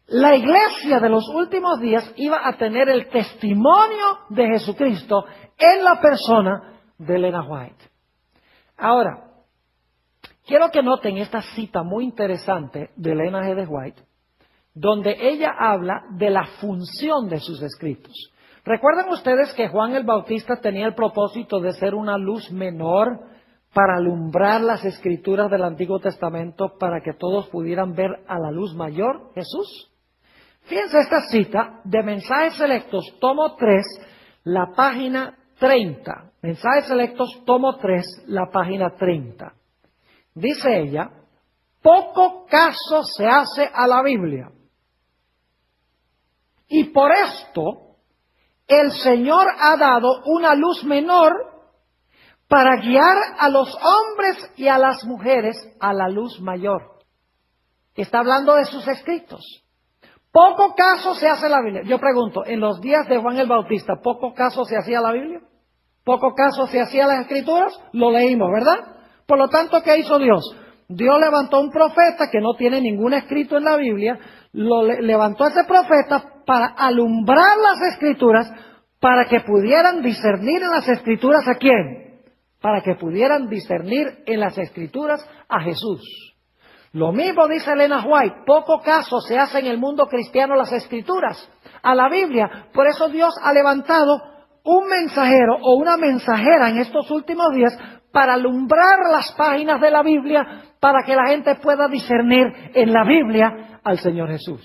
la iglesia de los últimos días iba a tener el testimonio de Jesucristo en la persona de Elena White. Ahora, quiero que noten esta cita muy interesante de Elena G. de White, donde ella habla de la función de sus escritos. ¿Recuerdan ustedes que Juan el Bautista tenía el propósito de ser una luz menor para alumbrar las escrituras del Antiguo Testamento para que todos pudieran ver a la luz mayor, Jesús? Fíjense esta cita de Mensajes Selectos, tomo 3, la página 30. Mensajes Selectos, tomo 3, la página 30. dice ella, poco caso se hace a la Biblia. Y por esto, el Señor ha dado una luz menor para guiar a los hombres y a las mujeres a la luz mayor. Está hablando de sus escritos. Poco caso se hace a la Biblia. Yo pregunto, en los días de Juan el Bautista, ¿poco caso se hacía a la Biblia? ¿Poco caso se hacía a las escrituras? Lo leímos, ¿verdad? Por lo tanto, ¿qué hizo Dios? Dios levantó un profeta que no tiene ningún escrito en la Biblia, levantó a ese profeta para alumbrar las escrituras, para que pudieran discernir en las escrituras ¿a quién? Para que pudieran discernir en las escrituras a Jesús. Lo mismo dice Elena White, poco caso se hace en el mundo cristiano las escrituras, a la Biblia. Por eso Dios ha levantado un mensajero o una mensajera en estos últimos días para alumbrar las páginas de la Biblia, para que la gente pueda discernir en la Biblia al Señor Jesús.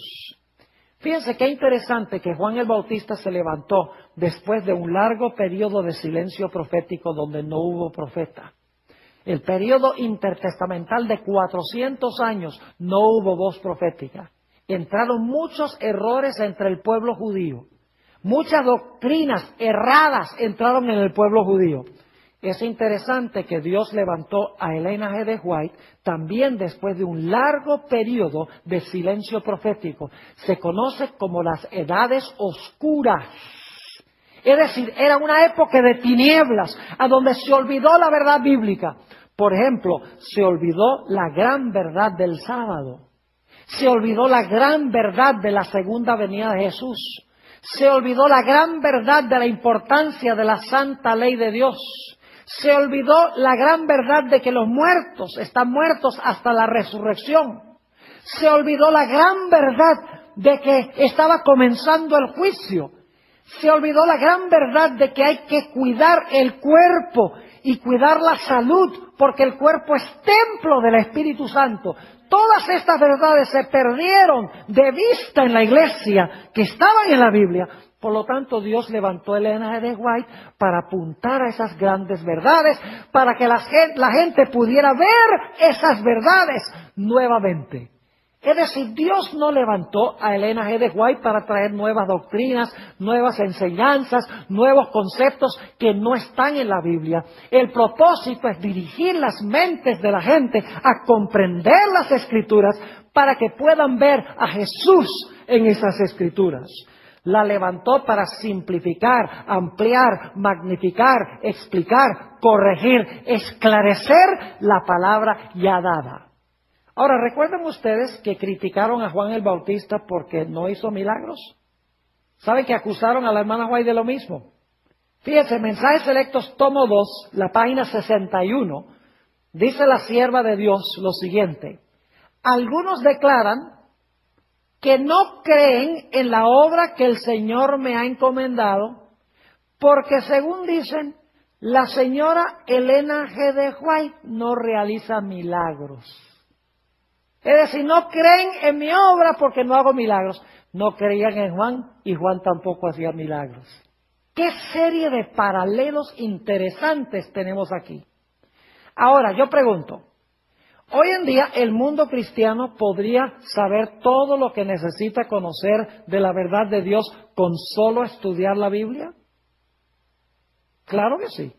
Fíjense qué interesante que Juan el Bautista se levantó después de un largo periodo de silencio profético donde no hubo profeta. El periodo intertestamental de 400 años no hubo voz profética. Entraron muchos errores entre el pueblo judío. Muchas doctrinas erradas entraron en el pueblo judío. Es interesante que Dios levantó a Elena G. de White también después de un largo periodo de silencio profético. Se conoce como las edades oscuras. Es decir, era una época de tinieblas, a donde se olvidó la verdad bíblica. Por ejemplo, se olvidó la gran verdad del sábado. Se olvidó la gran verdad de la segunda venida de Jesús. Se olvidó la gran verdad de la importancia de la santa ley de Dios. Se olvidó la gran verdad de que los muertos están muertos hasta la resurrección. Se olvidó la gran verdad de que estaba comenzando el juicio. Se olvidó la gran verdad de que hay que cuidar el cuerpo y cuidar la salud, porque el cuerpo es templo del Espíritu Santo. Todas estas verdades se perdieron de vista en la iglesia, que estaban en la Biblia. Por lo tanto, Dios levantó a Elena G. de White para apuntar a esas grandes verdades, para que la gente pudiera ver esas verdades nuevamente. Es decir, Dios no levantó a Elena G. de White para traer nuevas doctrinas, nuevas enseñanzas, nuevos conceptos que no están en la Biblia. El propósito es dirigir las mentes de la gente a comprender las Escrituras para que puedan ver a Jesús en esas Escrituras. La levantó para simplificar, ampliar, magnificar, explicar, corregir, esclarecer la palabra ya dada. Ahora, ¿recuerdan ustedes que criticaron a Juan el Bautista porque no hizo milagros? ¿Saben que acusaron a la hermana White de lo mismo? Fíjense, Mensajes Selectos, tomo 2, la página 61, dice la sierva de Dios lo siguiente. Algunos declaran que no creen en la obra que el Señor me ha encomendado, porque según dicen, la señora Elena G. de White no realiza milagros. Es decir, no creen en mi obra porque no hago milagros. No creían en Juan y Juan tampoco hacía milagros. ¿Qué serie de paralelos interesantes tenemos aquí? Ahora, yo pregunto, hoy en día el mundo cristiano podría saber todo lo que necesita conocer de la verdad de Dios con solo estudiar la Biblia. Claro que sí.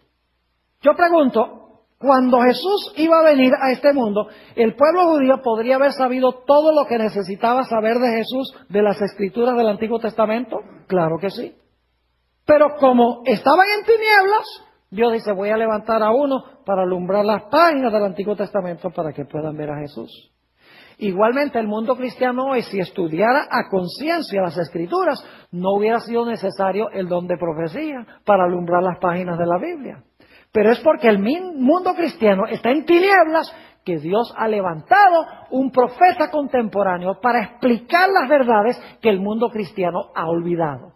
Yo pregunto, cuando Jesús iba a venir a este mundo, ¿el pueblo judío podría haber sabido todo lo que necesitaba saber de Jesús de las Escrituras del Antiguo Testamento? Claro que sí. Pero como estaban en tinieblas, Dios dice, voy a levantar a uno para alumbrar las páginas del Antiguo Testamento para que puedan ver a Jesús. Igualmente, el mundo cristiano hoy, si estudiara a conciencia las Escrituras, no hubiera sido necesario el don de profecía para alumbrar las páginas de la Biblia. Pero es porque el mundo cristiano está en tinieblas que Dios ha levantado un profeta contemporáneo para explicar las verdades que el mundo cristiano ha olvidado.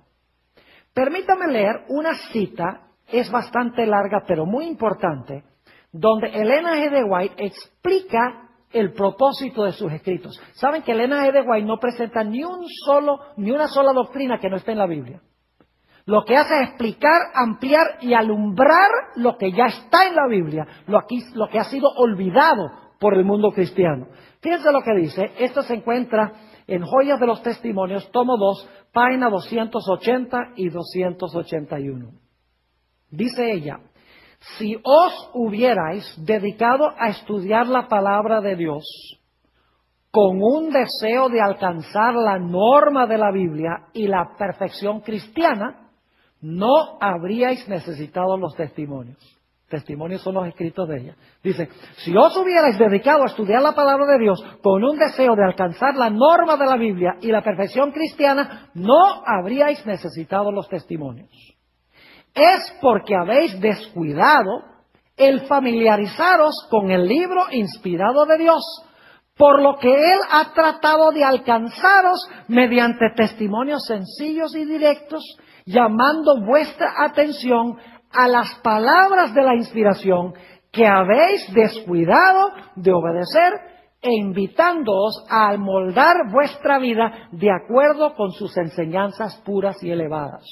Permítame leer una cita, es bastante larga pero muy importante, donde Elena G. de White explica el propósito de sus escritos. Saben que Elena G. de White no presenta ni una sola doctrina que no esté en la Biblia. Lo que hace es explicar, ampliar y alumbrar lo que ya está en la Biblia, lo que ha sido olvidado por el mundo cristiano. Fíjense lo que dice. Esto se encuentra en Joyas de los Testimonios, tomo 2, página 280 y 281. Dice ella: si os hubierais dedicado a estudiar la palabra de Dios con un deseo de alcanzar la norma de la Biblia y la perfección cristiana, no habríais necesitado los testimonios. Testimonios son los escritos de ella. Dice, si os hubierais dedicado a estudiar la palabra de Dios con un deseo de alcanzar la norma de la Biblia y la perfección cristiana, no habríais necesitado los testimonios. Es porque habéis descuidado el familiarizaros con el libro inspirado de Dios, por lo que Él ha tratado de alcanzaros mediante testimonios sencillos y directos, llamando vuestra atención a las palabras de la inspiración que habéis descuidado de obedecer e invitándoos a amoldar vuestra vida de acuerdo con sus enseñanzas puras y elevadas.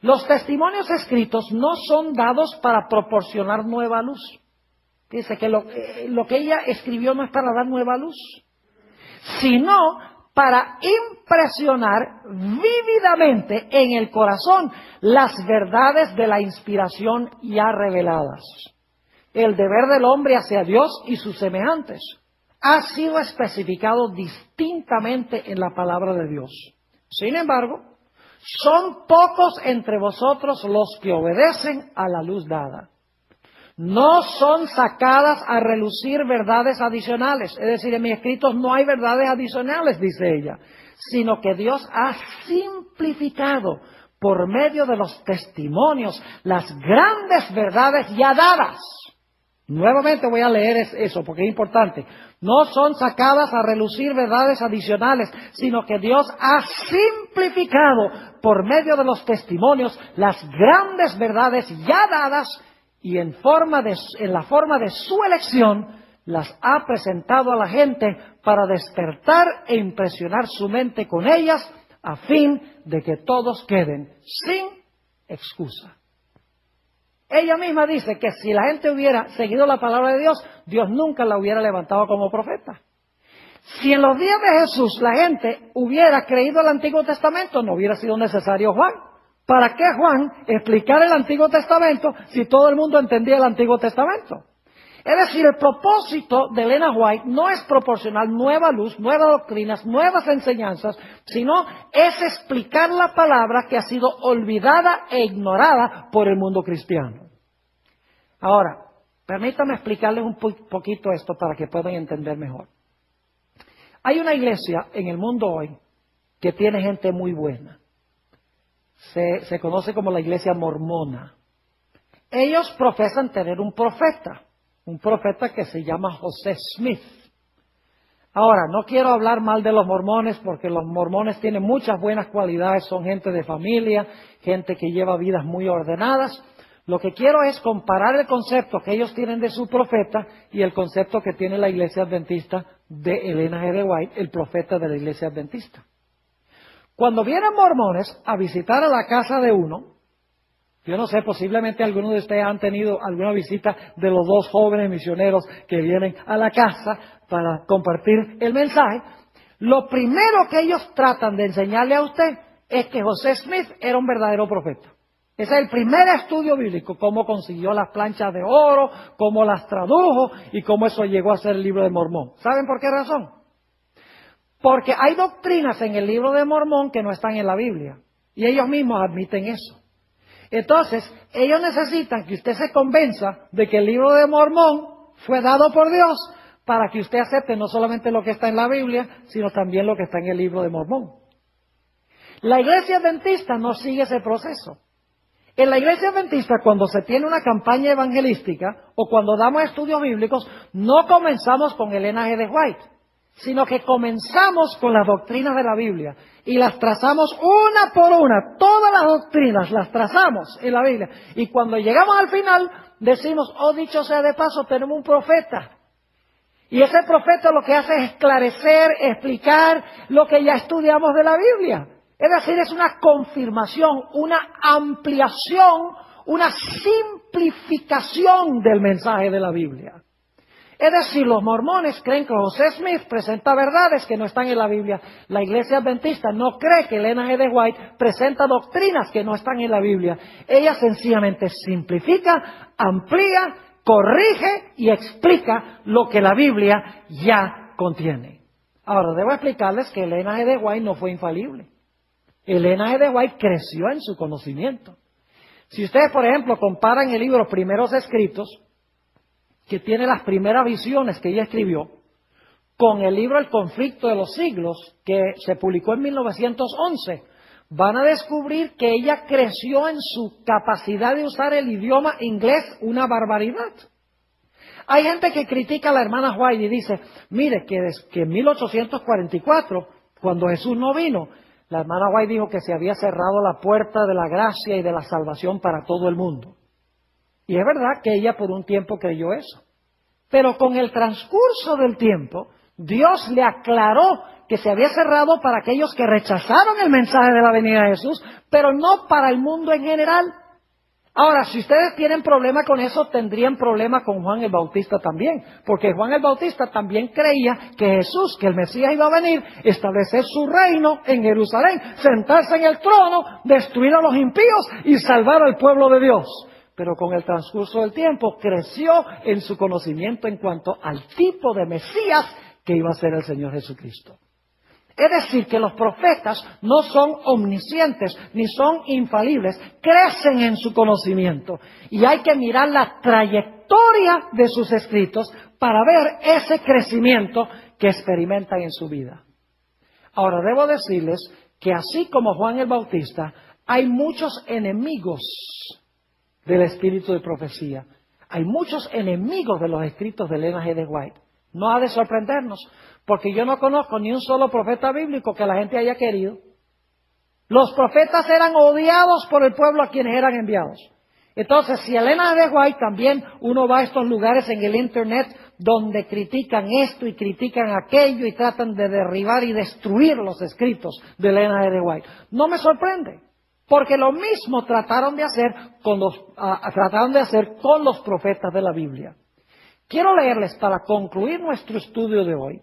Los testimonios escritos no son dados para proporcionar nueva luz. Dice que lo que ella escribió no es para dar nueva luz, sino para impresionar vívidamente en el corazón las verdades de la inspiración ya reveladas. El deber del hombre hacia Dios y sus semejantes ha sido especificado distintamente en la palabra de Dios. Sin embargo, son pocos entre vosotros los que obedecen a la luz dada. No son sacadas a relucir verdades adicionales. Es decir, en mis escritos no hay verdades adicionales, dice ella, sino que Dios ha simplificado por medio de los testimonios las grandes verdades ya dadas. Nuevamente voy a leer eso porque es importante. No son sacadas a relucir verdades adicionales, sino que Dios ha simplificado por medio de los testimonios las grandes verdades ya dadas y en la forma de su elección las ha presentado a la gente para despertar e impresionar su mente con ellas a fin de que todos queden sin excusa. Ella misma dice que si la gente hubiera seguido la palabra de Dios, Dios nunca la hubiera levantado como profeta. Si en los días de Jesús la gente hubiera creído el Antiguo Testamento, no hubiera sido necesario Juan. ¿Para qué Juan explicar el Antiguo Testamento si todo el mundo entendía el Antiguo Testamento? Es decir, el propósito de Elena White no es proporcionar nueva luz, nuevas doctrinas, nuevas enseñanzas, sino es explicar la palabra que ha sido olvidada e ignorada por el mundo cristiano. Ahora, permítanme explicarles un poquito esto para que puedan entender mejor. Hay una iglesia en el mundo hoy que tiene gente muy buena. Se conoce como la iglesia mormona. Ellos profesan tener un profeta que se llama José Smith. Ahora, no quiero hablar mal de los mormones porque los mormones tienen muchas buenas cualidades, son gente de familia, gente que lleva vidas muy ordenadas. Lo que quiero es comparar el concepto que ellos tienen de su profeta y el concepto que tiene la iglesia adventista de Elena G. White, el profeta de la iglesia adventista. Cuando vienen mormones a visitar a la casa de uno, yo no sé, posiblemente algunos de ustedes han tenido alguna visita de los dos jóvenes misioneros que vienen a la casa para compartir el mensaje. Lo primero que ellos tratan de enseñarle a usted es que José Smith era un verdadero profeta. Ese es el primer estudio bíblico, cómo consiguió las planchas de oro, cómo las tradujo y cómo eso llegó a ser el libro de Mormón. ¿Saben por qué razón? Porque hay doctrinas en el libro de Mormón que no están en la Biblia. Y ellos mismos admiten eso. Entonces, ellos necesitan que usted se convenza de que el libro de Mormón fue dado por Dios para que usted acepte no solamente lo que está en la Biblia, sino también lo que está en el libro de Mormón. La iglesia adventista no sigue ese proceso. En la iglesia adventista, cuando se tiene una campaña evangelística o cuando damos estudios bíblicos, no comenzamos con Elena G. White, sino que comenzamos con las doctrinas de la Biblia y las trazamos una por una. Todas las doctrinas las trazamos en la Biblia. Y cuando llegamos al final, decimos, oh, dicho sea de paso, tenemos un profeta. Y ese profeta lo que hace es esclarecer, explicar lo que ya estudiamos de la Biblia. Es decir, es una confirmación, una ampliación, una simplificación del mensaje de la Biblia. Es decir, los mormones creen que José Smith presenta verdades que no están en la Biblia. La Iglesia Adventista no cree que Elena G. de White presenta doctrinas que no están en la Biblia. Ella sencillamente simplifica, amplía, corrige y explica lo que la Biblia ya contiene. Ahora, debo explicarles que Elena G. de White no fue infalible. Elena G. de White creció en su conocimiento. Si ustedes, por ejemplo, comparan el libro Primeros Escritos, que tiene las primeras visiones que ella escribió, con el libro El conflicto de los siglos, que se publicó en 1911, van a descubrir que ella creció en su capacidad de usar el idioma inglés una barbaridad. Hay gente que critica a la hermana White y dice, mire, que en 1844, cuando Jesús no vino, la hermana White dijo que se había cerrado la puerta de la gracia y de la salvación para todo el mundo. Y es verdad que ella por un tiempo creyó eso. Pero con el transcurso del tiempo, Dios le aclaró que se había cerrado para aquellos que rechazaron el mensaje de la venida de Jesús, pero no para el mundo en general. Ahora, si ustedes tienen problema con eso, tendrían problema con Juan el Bautista también, porque Juan el Bautista también creía que Jesús, que el Mesías iba a venir, establecer su reino en Jerusalén, sentarse en el trono, destruir a los impíos y salvar al pueblo de Dios. Pero con el transcurso del tiempo creció en su conocimiento en cuanto al tipo de Mesías que iba a ser el Señor Jesucristo. Es decir, que los profetas no son omniscientes ni son infalibles, crecen en su conocimiento. Y hay que mirar la trayectoria de sus escritos para ver ese crecimiento que experimentan en su vida. Ahora, debo decirles que así como Juan el Bautista, hay muchos enemigos del espíritu de profecía. Hay muchos enemigos de los escritos de Elena G. de White. No ha de sorprendernos, porque yo no conozco ni un solo profeta bíblico que la gente haya querido. Los profetas eran odiados por el pueblo a quienes eran enviados. Entonces, si Elena G. de White también, uno va a estos lugares en el Internet donde critican esto y critican aquello y tratan de derribar y destruir los escritos de Elena G. de White. No me sorprende. Porque lo mismo trataron de hacer con los profetas de la Biblia. Quiero leerles, para concluir nuestro estudio de hoy,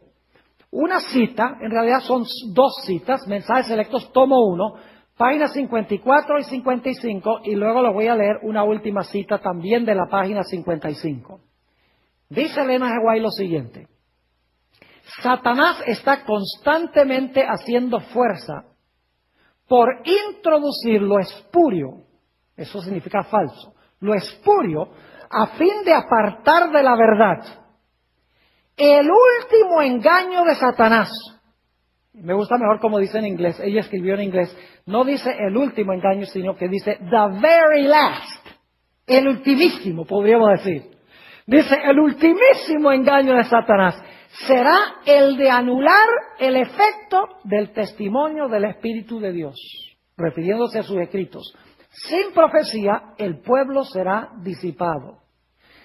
una cita, en realidad son dos citas, Mensajes Selectos, tomo 1, páginas 54 y 55, y luego les voy a leer una última cita también de la página 55. Dice Elena G. White lo siguiente: Satanás está constantemente haciendo fuerza por introducir lo espurio, eso significa falso, lo espurio, a fin de apartar de la verdad. El último engaño de Satanás, me gusta mejor como dice en inglés, ella escribió en inglés, no dice el último engaño, sino que dice the very last, el ultimísimo, podríamos decir. Dice, el ultimísimo engaño de Satanás será el de anular el efecto del testimonio del Espíritu de Dios, refiriéndose a sus escritos. Sin profecía, el pueblo será disipado.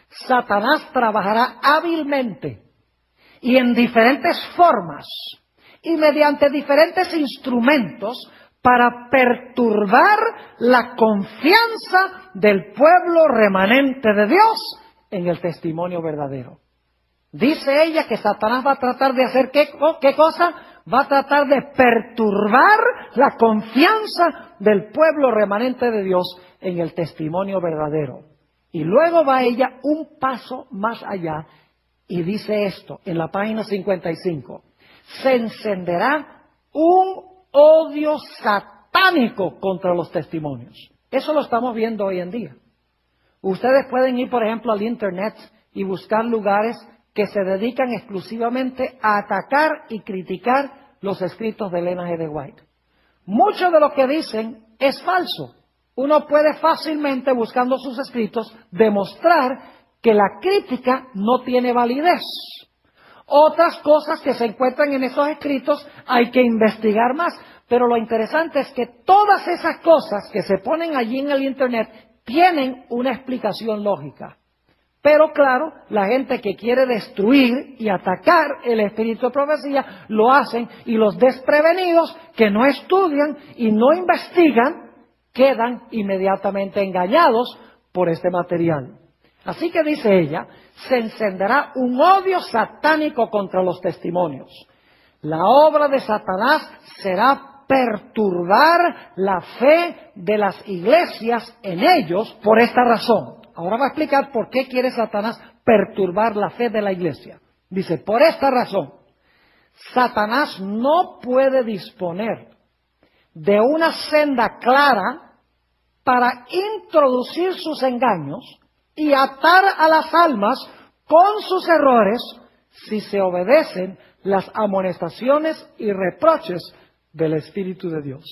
Satanás trabajará hábilmente y en diferentes formas y mediante diferentes instrumentos para perturbar la confianza del pueblo remanente de Dios en el testimonio verdadero. Dice ella que Satanás va a tratar de hacer ¿qué cosa? Va a tratar de perturbar la confianza del pueblo remanente de Dios en el testimonio verdadero. Y luego va ella un paso más allá y dice esto en la página 55. Se encenderá un odio satánico contra los testimonios. Eso lo estamos viendo hoy en día. Ustedes pueden ir, por ejemplo, al Internet y buscar lugares que se dedican exclusivamente a atacar y criticar los escritos de Elena G. de White. Mucho de lo que dicen es falso. Uno puede fácilmente, buscando sus escritos, demostrar que la crítica no tiene validez. Otras cosas que se encuentran en esos escritos hay que investigar más. Pero lo interesante es que todas esas cosas que se ponen allí en el Internet tienen una explicación lógica. Pero claro, la gente que quiere destruir y atacar el espíritu de profecía lo hacen, y los desprevenidos que no estudian y no investigan quedan inmediatamente engañados por este material. Así que dice ella, se encenderá un odio satánico contra los testimonios. La obra de Satanás será perturbar la fe de las iglesias en ellos por esta razón. Ahora va a explicar por qué quiere Satanás perturbar la fe de la iglesia. Dice, por esta razón, Satanás no puede disponer de una senda clara para introducir sus engaños y atar a las almas con sus errores si se obedecen las amonestaciones y reproches del Espíritu de Dios.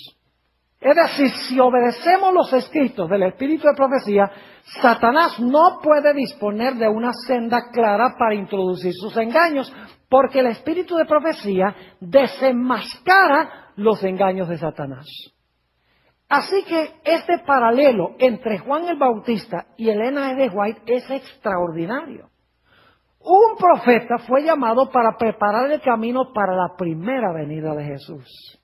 Es decir, si obedecemos los escritos del Espíritu de profecía, Satanás no puede disponer de una senda clara para introducir sus engaños, porque el Espíritu de profecía desenmascara los engaños de Satanás. Así que este paralelo entre Juan el Bautista y Elena G. White es extraordinario. Un profeta fue llamado para preparar el camino para la primera venida de Jesús.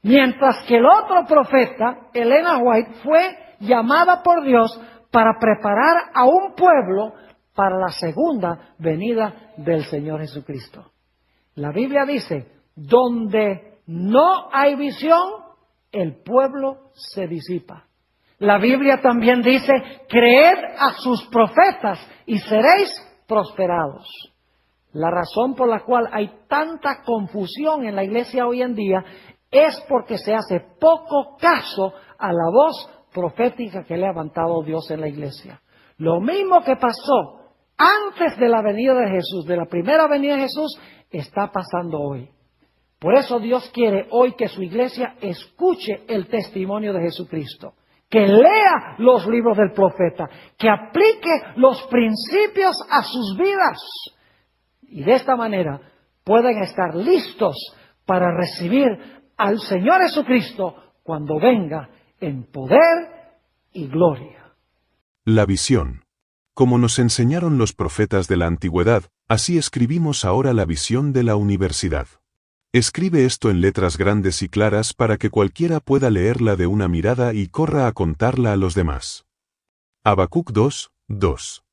Mientras que el otro profeta, Elena White, fue llamada por Dios para preparar a un pueblo para la segunda venida del Señor Jesucristo. La Biblia dice, donde no hay visión, el pueblo se disipa. La Biblia también dice, creed a sus profetas y seréis prosperados. La razón por la cual hay tanta confusión en la iglesia hoy en día es porque se hace poco caso a la voz profética que le ha levantado Dios en la iglesia. Lo mismo que pasó antes de la venida de Jesús, de la primera venida de Jesús, está pasando hoy. Por eso Dios quiere hoy que su iglesia escuche el testimonio de Jesucristo, que lea los libros del profeta, que aplique los principios a sus vidas. Y de esta manera pueden estar listos para recibir al Señor Jesucristo cuando venga en poder y gloria. La visión. Como nos enseñaron los profetas de la antigüedad, así escribimos ahora la visión de la universidad. Escribe esto en letras grandes y claras para que cualquiera pueda leerla de una mirada y corra a contarla a los demás. Habacuc 2, 2.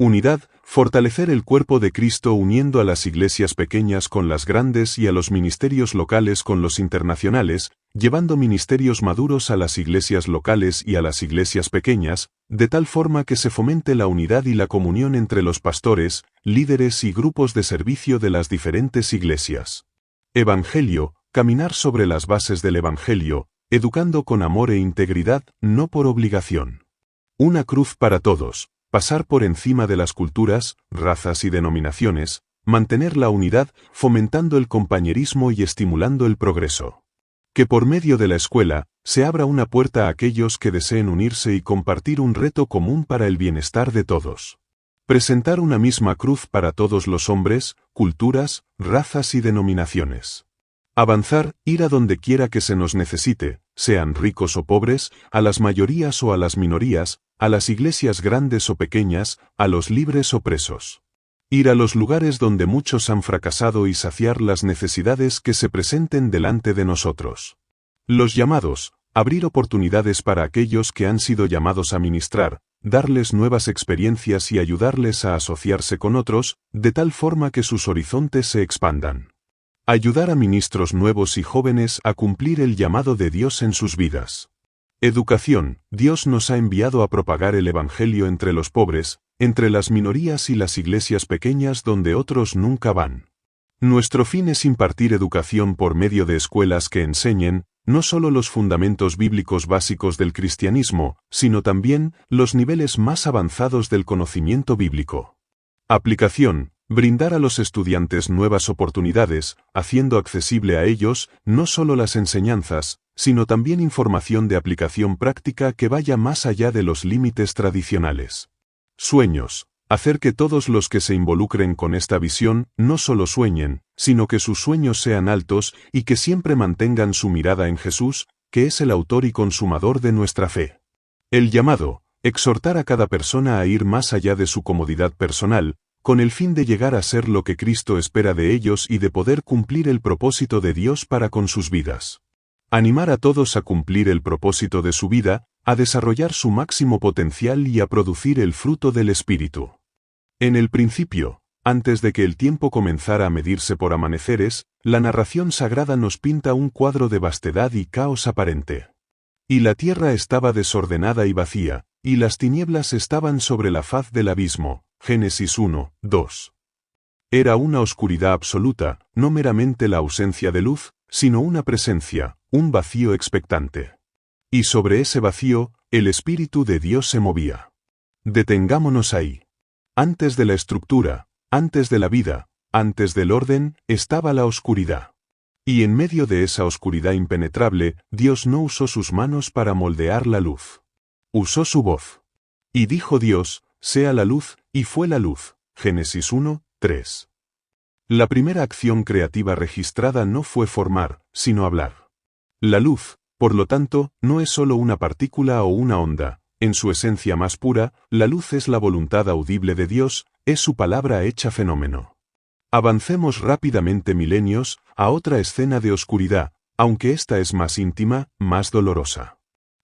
Unidad, fortalecer el cuerpo de Cristo uniendo a las iglesias pequeñas con las grandes y a los ministerios locales con los internacionales, llevando ministerios maduros a las iglesias locales y a las iglesias pequeñas, de tal forma que se fomente la unidad y la comunión entre los pastores, líderes y grupos de servicio de las diferentes iglesias. Evangelio, caminar sobre las bases del Evangelio, educando con amor e integridad, no por obligación. Una cruz para todos. Pasar por encima de las culturas, razas y denominaciones, mantener la unidad, fomentando el compañerismo y estimulando el progreso. Que por medio de la escuela, se abra una puerta a aquellos que deseen unirse y compartir un reto común para el bienestar de todos. Presentar una misma cruz para todos los hombres, culturas, razas y denominaciones. Avanzar, ir a donde quiera que se nos necesite, sean ricos o pobres, a las mayorías o a las minorías, a las iglesias grandes o pequeñas, a los libres o presos. Ir a los lugares donde muchos han fracasado y saciar las necesidades que se presenten delante de nosotros. Los llamados, abrir oportunidades para aquellos que han sido llamados a ministrar, darles nuevas experiencias y ayudarles a asociarse con otros, de tal forma que sus horizontes se expandan. Ayudar a ministros nuevos y jóvenes a cumplir el llamado de Dios en sus vidas. Educación, Dios nos ha enviado a propagar el Evangelio entre los pobres, entre las minorías y las iglesias pequeñas donde otros nunca van. Nuestro fin es impartir educación por medio de escuelas que enseñen, no solo los fundamentos bíblicos básicos del cristianismo, sino también los niveles más avanzados del conocimiento bíblico. Aplicación, brindar a los estudiantes nuevas oportunidades, haciendo accesible a ellos no solo las enseñanzas, sino también información de aplicación práctica que vaya más allá de los límites tradicionales. Sueños, hacer que todos los que se involucren con esta visión no solo sueñen, sino que sus sueños sean altos y que siempre mantengan su mirada en Jesús, que es el autor y consumador de nuestra fe. El llamado, exhortar a cada persona a ir más allá de su comodidad personal, con el fin de llegar a ser lo que Cristo espera de ellos y de poder cumplir el propósito de Dios para con sus vidas. Animar a todos a cumplir el propósito de su vida, a desarrollar su máximo potencial y a producir el fruto del Espíritu. En el principio, antes de que el tiempo comenzara a medirse por amaneceres, la narración sagrada nos pinta un cuadro de vastedad y caos aparente. Y la tierra estaba desordenada y vacía, y las tinieblas estaban sobre la faz del abismo. Génesis 1, 2. Era una oscuridad absoluta, no meramente la ausencia de luz, sino una presencia, un vacío expectante. Y sobre ese vacío, el Espíritu de Dios se movía. Detengámonos ahí. Antes de la estructura, antes de la vida, antes del orden, estaba la oscuridad. Y en medio de esa oscuridad impenetrable, Dios no usó sus manos para moldear la luz. Usó su voz. Y dijo Dios, sea la luz, y fue la luz. Génesis 1, 3. La primera acción creativa registrada no fue formar, sino hablar. La luz, por lo tanto, no es solo una partícula o una onda. En su esencia más pura, la luz es la voluntad audible de Dios, es su palabra hecha fenómeno. Avancemos rápidamente milenios, a otra escena de oscuridad, aunque esta es más íntima, más dolorosa.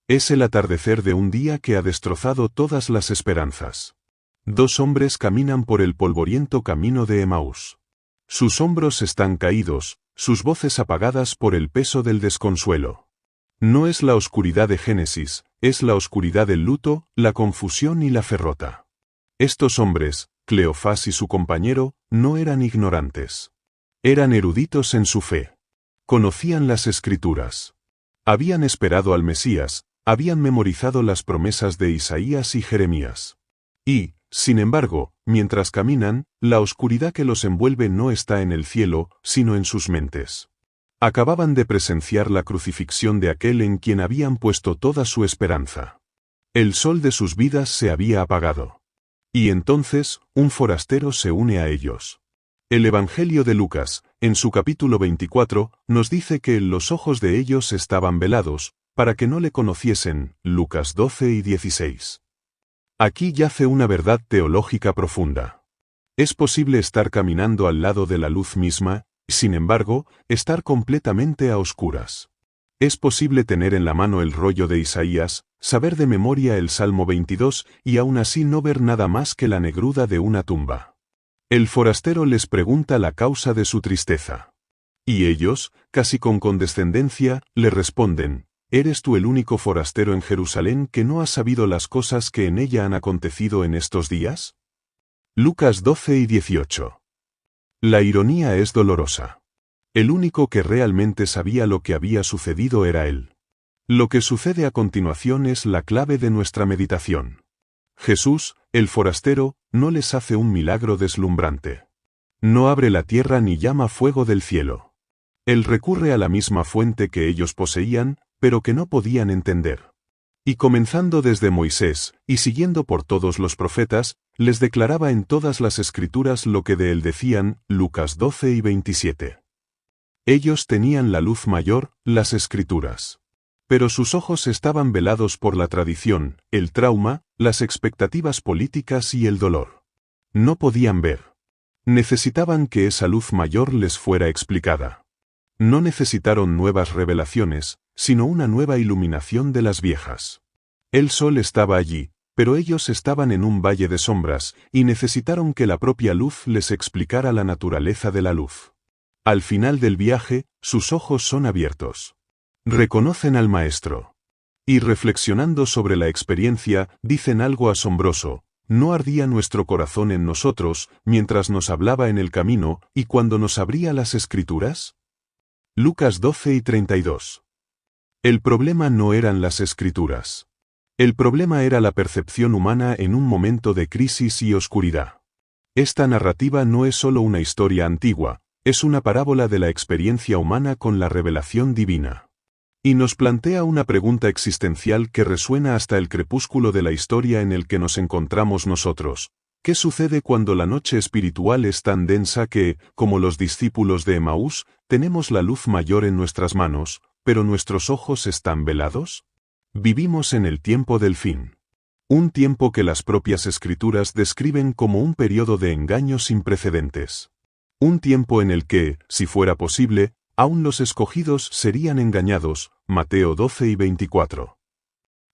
Es el atardecer de un día que ha destrozado todas las esperanzas. Dos hombres caminan por el polvoriento camino de Emaús. Sus hombros están caídos, sus voces apagadas por el peso del desconsuelo. No es la oscuridad de Génesis, es la oscuridad del luto, la confusión y la ferrota. Estos hombres, Cleofás y su compañero, no eran ignorantes. Eran eruditos en su fe. Conocían las Escrituras. Habían esperado al Mesías, habían memorizado las promesas de Isaías y Jeremías. Y, sin embargo, mientras caminan, la oscuridad que los envuelve no está en el cielo, sino en sus mentes. Acababan de presenciar la crucifixión de aquel en quien habían puesto toda su esperanza. El sol de sus vidas se había apagado. Y entonces, un forastero se une a ellos. El Evangelio de Lucas, en su capítulo 24, nos dice que los ojos de ellos estaban velados, para que no le conociesen. Lucas 12 y 16. Aquí yace una verdad teológica profunda. Es posible estar caminando al lado de la luz misma, sin embargo, estar completamente a oscuras. Es posible tener en la mano el rollo de Isaías, saber de memoria el Salmo 22 y aún así no ver nada más que la negrura de una tumba. El forastero les pregunta la causa de su tristeza. Y ellos, casi con condescendencia, le responden, ¿eres tú el único forastero en Jerusalén que no ha sabido las cosas que en ella han acontecido en estos días? Lucas 12 y 18. La ironía es dolorosa. El único que realmente sabía lo que había sucedido era él. Lo que sucede a continuación es la clave de nuestra meditación. Jesús, el forastero, no les hace un milagro deslumbrante. No abre la tierra ni llama fuego del cielo. Él recurre a la misma fuente que ellos poseían, pero que no podían entender. Y comenzando desde Moisés, y siguiendo por todos los profetas, les declaraba en todas las Escrituras lo que de él decían. Lucas 12 y 27. Ellos tenían la luz mayor, las Escrituras. Pero sus ojos estaban velados por la tradición, el trauma, las expectativas políticas y el dolor. No podían ver. Necesitaban que esa luz mayor les fuera explicada. No necesitaron nuevas revelaciones, sino una nueva iluminación de las viejas. El sol estaba allí, pero ellos estaban en un valle de sombras, y necesitaron que la propia luz les explicara la naturaleza de la luz. Al final del viaje, sus ojos son abiertos. Reconocen al Maestro. Y reflexionando sobre la experiencia, dicen algo asombroso: ¿no ardía nuestro corazón en nosotros, mientras nos hablaba en el camino, y cuando nos abría las Escrituras? Lucas 12 y 32. El problema no eran las Escrituras. El problema era la percepción humana en un momento de crisis y oscuridad. Esta narrativa no es solo una historia antigua, es una parábola de la experiencia humana con la revelación divina. Y nos plantea una pregunta existencial que resuena hasta el crepúsculo de la historia en el que nos encontramos nosotros. ¿Qué sucede cuando la noche espiritual es tan densa que, como los discípulos de Emaús, tenemos la luz mayor en nuestras manos, pero nuestros ojos están velados? Vivimos en el tiempo del fin. Un tiempo que las propias Escrituras describen como un periodo de engaño sin precedentes. Un tiempo en el que, si fuera posible, aún los escogidos serían engañados. Mateo 12 y 24.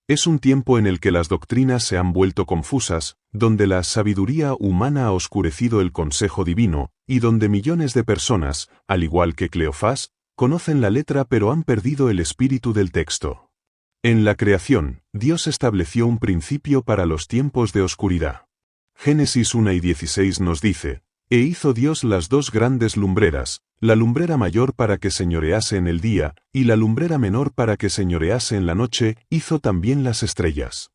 Es un tiempo en el que las doctrinas se han vuelto confusas, donde la sabiduría humana ha oscurecido el consejo divino, y donde millones de personas, al igual que Cleofás, conocen la letra pero han perdido el espíritu del texto. En la creación, Dios estableció un principio para los tiempos de oscuridad. Génesis 1:16 nos dice: «E hizo Dios las dos grandes lumbreras, la lumbrera mayor para que señorease en el día, y la lumbrera menor para que señorease en la noche, hizo también las estrellas».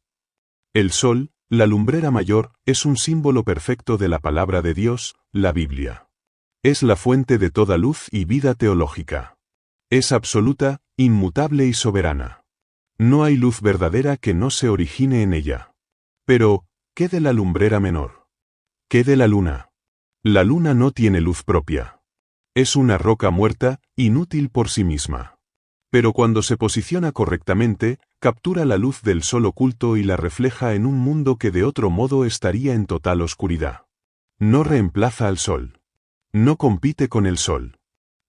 El sol, la lumbrera mayor, es un símbolo perfecto de la palabra de Dios, la Biblia. Es la fuente de toda luz y vida teológica. Es absoluta, inmutable y soberana. No hay luz verdadera que no se origine en ella. Pero, ¿qué de la lumbrera menor? ¿Qué de la luna? La luna no tiene luz propia. Es una roca muerta, inútil por sí misma. Pero cuando se posiciona correctamente, captura la luz del sol oculto y la refleja en un mundo que de otro modo estaría en total oscuridad. No reemplaza al sol. No compite con el sol.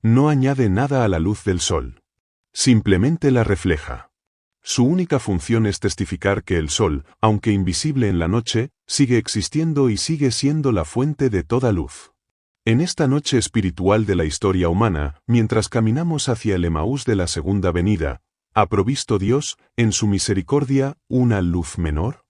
No añade nada a la luz del sol. Simplemente la refleja. Su única función es testificar que el sol, aunque invisible en la noche, sigue existiendo y sigue siendo la fuente de toda luz. En esta noche espiritual de la historia humana, mientras caminamos hacia el Emaús de la segunda venida, ¿ha provisto Dios, en su misericordia, una luz menor?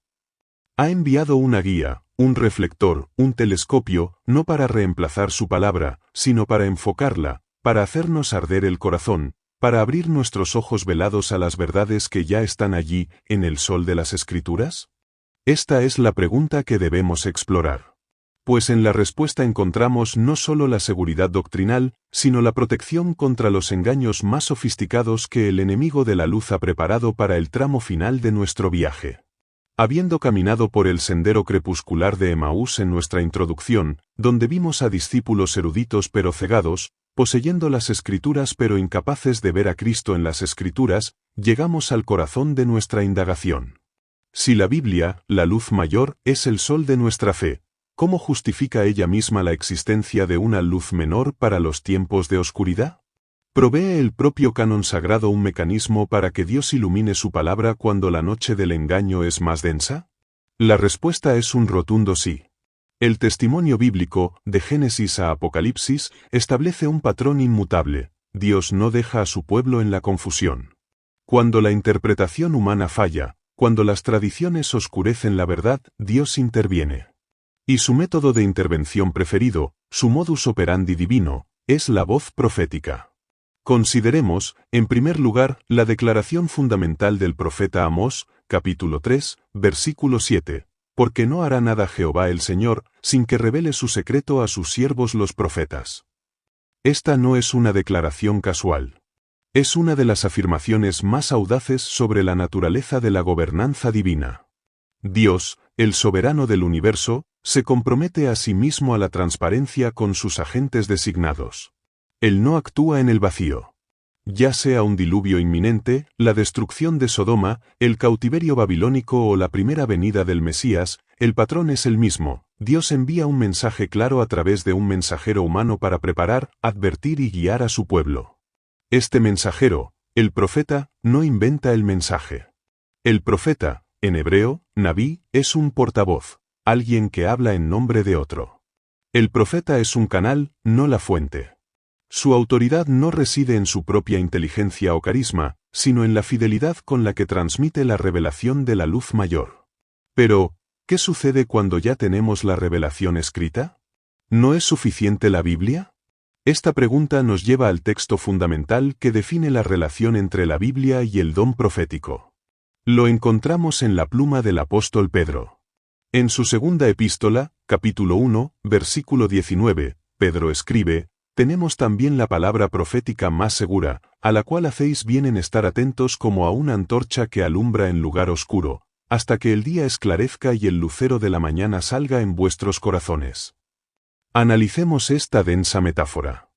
Ha enviado una guía, un reflector, un telescopio, no para reemplazar su palabra, sino para enfocarla, para hacernos arder el corazón, para abrir nuestros ojos velados a las verdades que ya están allí, en el sol de las Escrituras? Esta es la pregunta que debemos explorar. Pues en la respuesta encontramos no solo la seguridad doctrinal, sino la protección contra los engaños más sofisticados que el enemigo de la luz ha preparado para el tramo final de nuestro viaje. Habiendo caminado por el sendero crepuscular de Emaús en nuestra introducción, donde vimos a discípulos eruditos pero cegados, poseyendo las Escrituras pero incapaces de ver a Cristo en las Escrituras, llegamos al corazón de nuestra indagación. Si la Biblia, la luz mayor, es el sol de nuestra fe, ¿cómo justifica ella misma la existencia de una luz menor para los tiempos de oscuridad? ¿Provee el propio canon sagrado un mecanismo para que Dios ilumine su palabra cuando la noche del engaño es más densa? La respuesta es un rotundo sí. El testimonio bíblico, de Génesis a Apocalipsis, establece un patrón inmutable: Dios no deja a su pueblo en la confusión. Cuando la interpretación humana falla, cuando las tradiciones oscurecen la verdad, Dios interviene. Y su método de intervención preferido, su modus operandi divino, es la voz profética. Consideremos, en primer lugar, la declaración fundamental del profeta Amós, capítulo 3, versículo 7. Porque no hará nada Jehová el Señor, sin que revele su secreto a sus siervos los profetas. Esta no es una declaración casual. Es una de las afirmaciones más audaces sobre la naturaleza de la gobernanza divina. Dios, el soberano del universo, se compromete a sí mismo a la transparencia con sus agentes designados. Él no actúa en el vacío. Ya sea un diluvio inminente, la destrucción de Sodoma, el cautiverio babilónico o la primera venida del Mesías, el patrón es el mismo. Dios envía un mensaje claro a través de un mensajero humano para preparar, advertir y guiar a su pueblo. Este mensajero, el profeta, no inventa el mensaje. El profeta, en hebreo, Nabí, es un portavoz, alguien que habla en nombre de otro. El profeta es un canal, no la fuente. Su autoridad no reside en su propia inteligencia o carisma, sino en la fidelidad con la que transmite la revelación de la luz mayor. Pero, ¿qué sucede cuando ya tenemos la revelación escrita? ¿No es suficiente la Biblia? Esta pregunta nos lleva al texto fundamental que define la relación entre la Biblia y el don profético. Lo encontramos en la pluma del apóstol Pedro. En su segunda epístola, capítulo 1, versículo 19, Pedro escribe: «Tenemos también la palabra profética más segura, a la cual hacéis bien en estar atentos como a una antorcha que alumbra en lugar oscuro, hasta que el día esclarezca y el lucero de la mañana salga en vuestros corazones». Analicemos esta densa metáfora.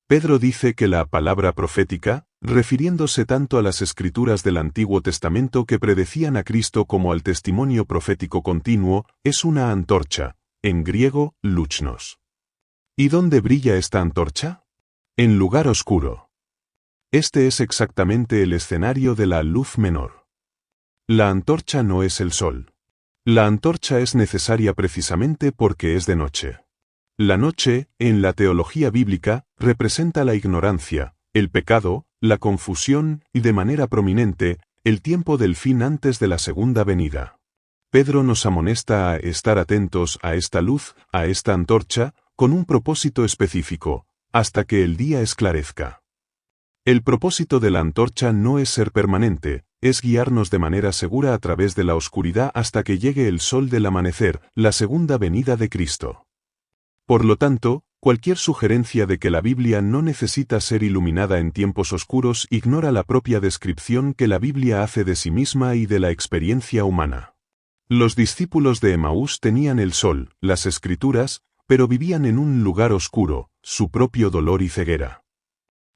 Pedro dice que la palabra profética, refiriéndose tanto a las escrituras del Antiguo Testamento que predecían a Cristo como al testimonio profético continuo, es una antorcha, en griego, luchnos. ¿Y dónde brilla esta antorcha? En lugar oscuro. Este es exactamente el escenario de la luz menor. La antorcha no es el sol. La antorcha es necesaria precisamente porque es de noche. La noche, en la teología bíblica, representa la ignorancia, el pecado, la confusión y, de manera prominente, el tiempo del fin antes de la segunda venida. Pedro nos amonesta a estar atentos a esta luz, a esta antorcha, con un propósito específico, hasta que el día esclarezca. El propósito de la antorcha no es ser permanente, es guiarnos de manera segura a través de la oscuridad hasta que llegue el sol del amanecer, la segunda venida de Cristo. Por lo tanto, cualquier sugerencia de que la Biblia no necesita ser iluminada en tiempos oscuros ignora la propia descripción que la Biblia hace de sí misma y de la experiencia humana. Los discípulos de Emaús tenían el sol, las Escrituras, pero vivían en un lugar oscuro, su propio dolor y ceguera.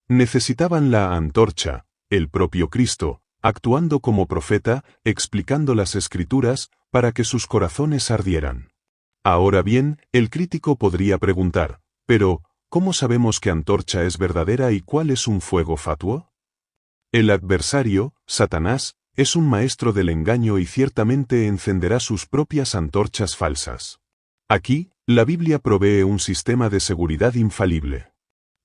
Necesitaban la antorcha, el propio Cristo, actuando como profeta, explicando las Escrituras, para que sus corazones ardieran. Ahora bien, el crítico podría preguntar, pero, ¿cómo sabemos qué antorcha es verdadera y cuál es un fuego fatuo? El adversario, Satanás, es un maestro del engaño y ciertamente encenderá sus propias antorchas falsas. Aquí, la Biblia provee un sistema de seguridad infalible.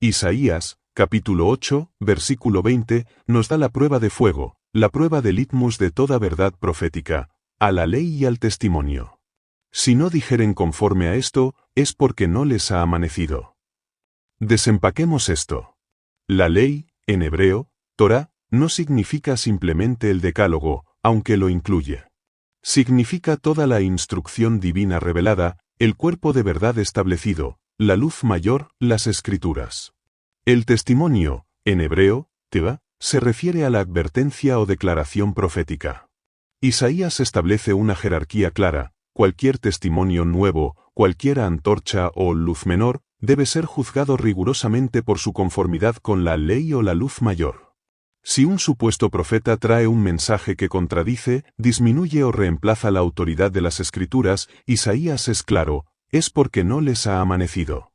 Isaías, capítulo 8, versículo 20, nos da la prueba de fuego, la prueba de litmus de toda verdad profética, a la ley y al testimonio. Si no dijeren conforme a esto, es porque no les ha amanecido. Desempaquemos esto. La ley, en hebreo, Torá, no significa simplemente el decálogo, aunque lo incluye. Significa toda la instrucción divina revelada, el cuerpo de verdad establecido, la luz mayor, las Escrituras. El testimonio, en hebreo, Teva, se refiere a la advertencia o declaración profética. Isaías establece una jerarquía clara. Cualquier testimonio nuevo, cualquier antorcha o luz menor, debe ser juzgado rigurosamente por su conformidad con la ley o la luz mayor. Si un supuesto profeta trae un mensaje que contradice, disminuye o reemplaza la autoridad de las Escrituras, Isaías es claro, es porque no les ha amanecido.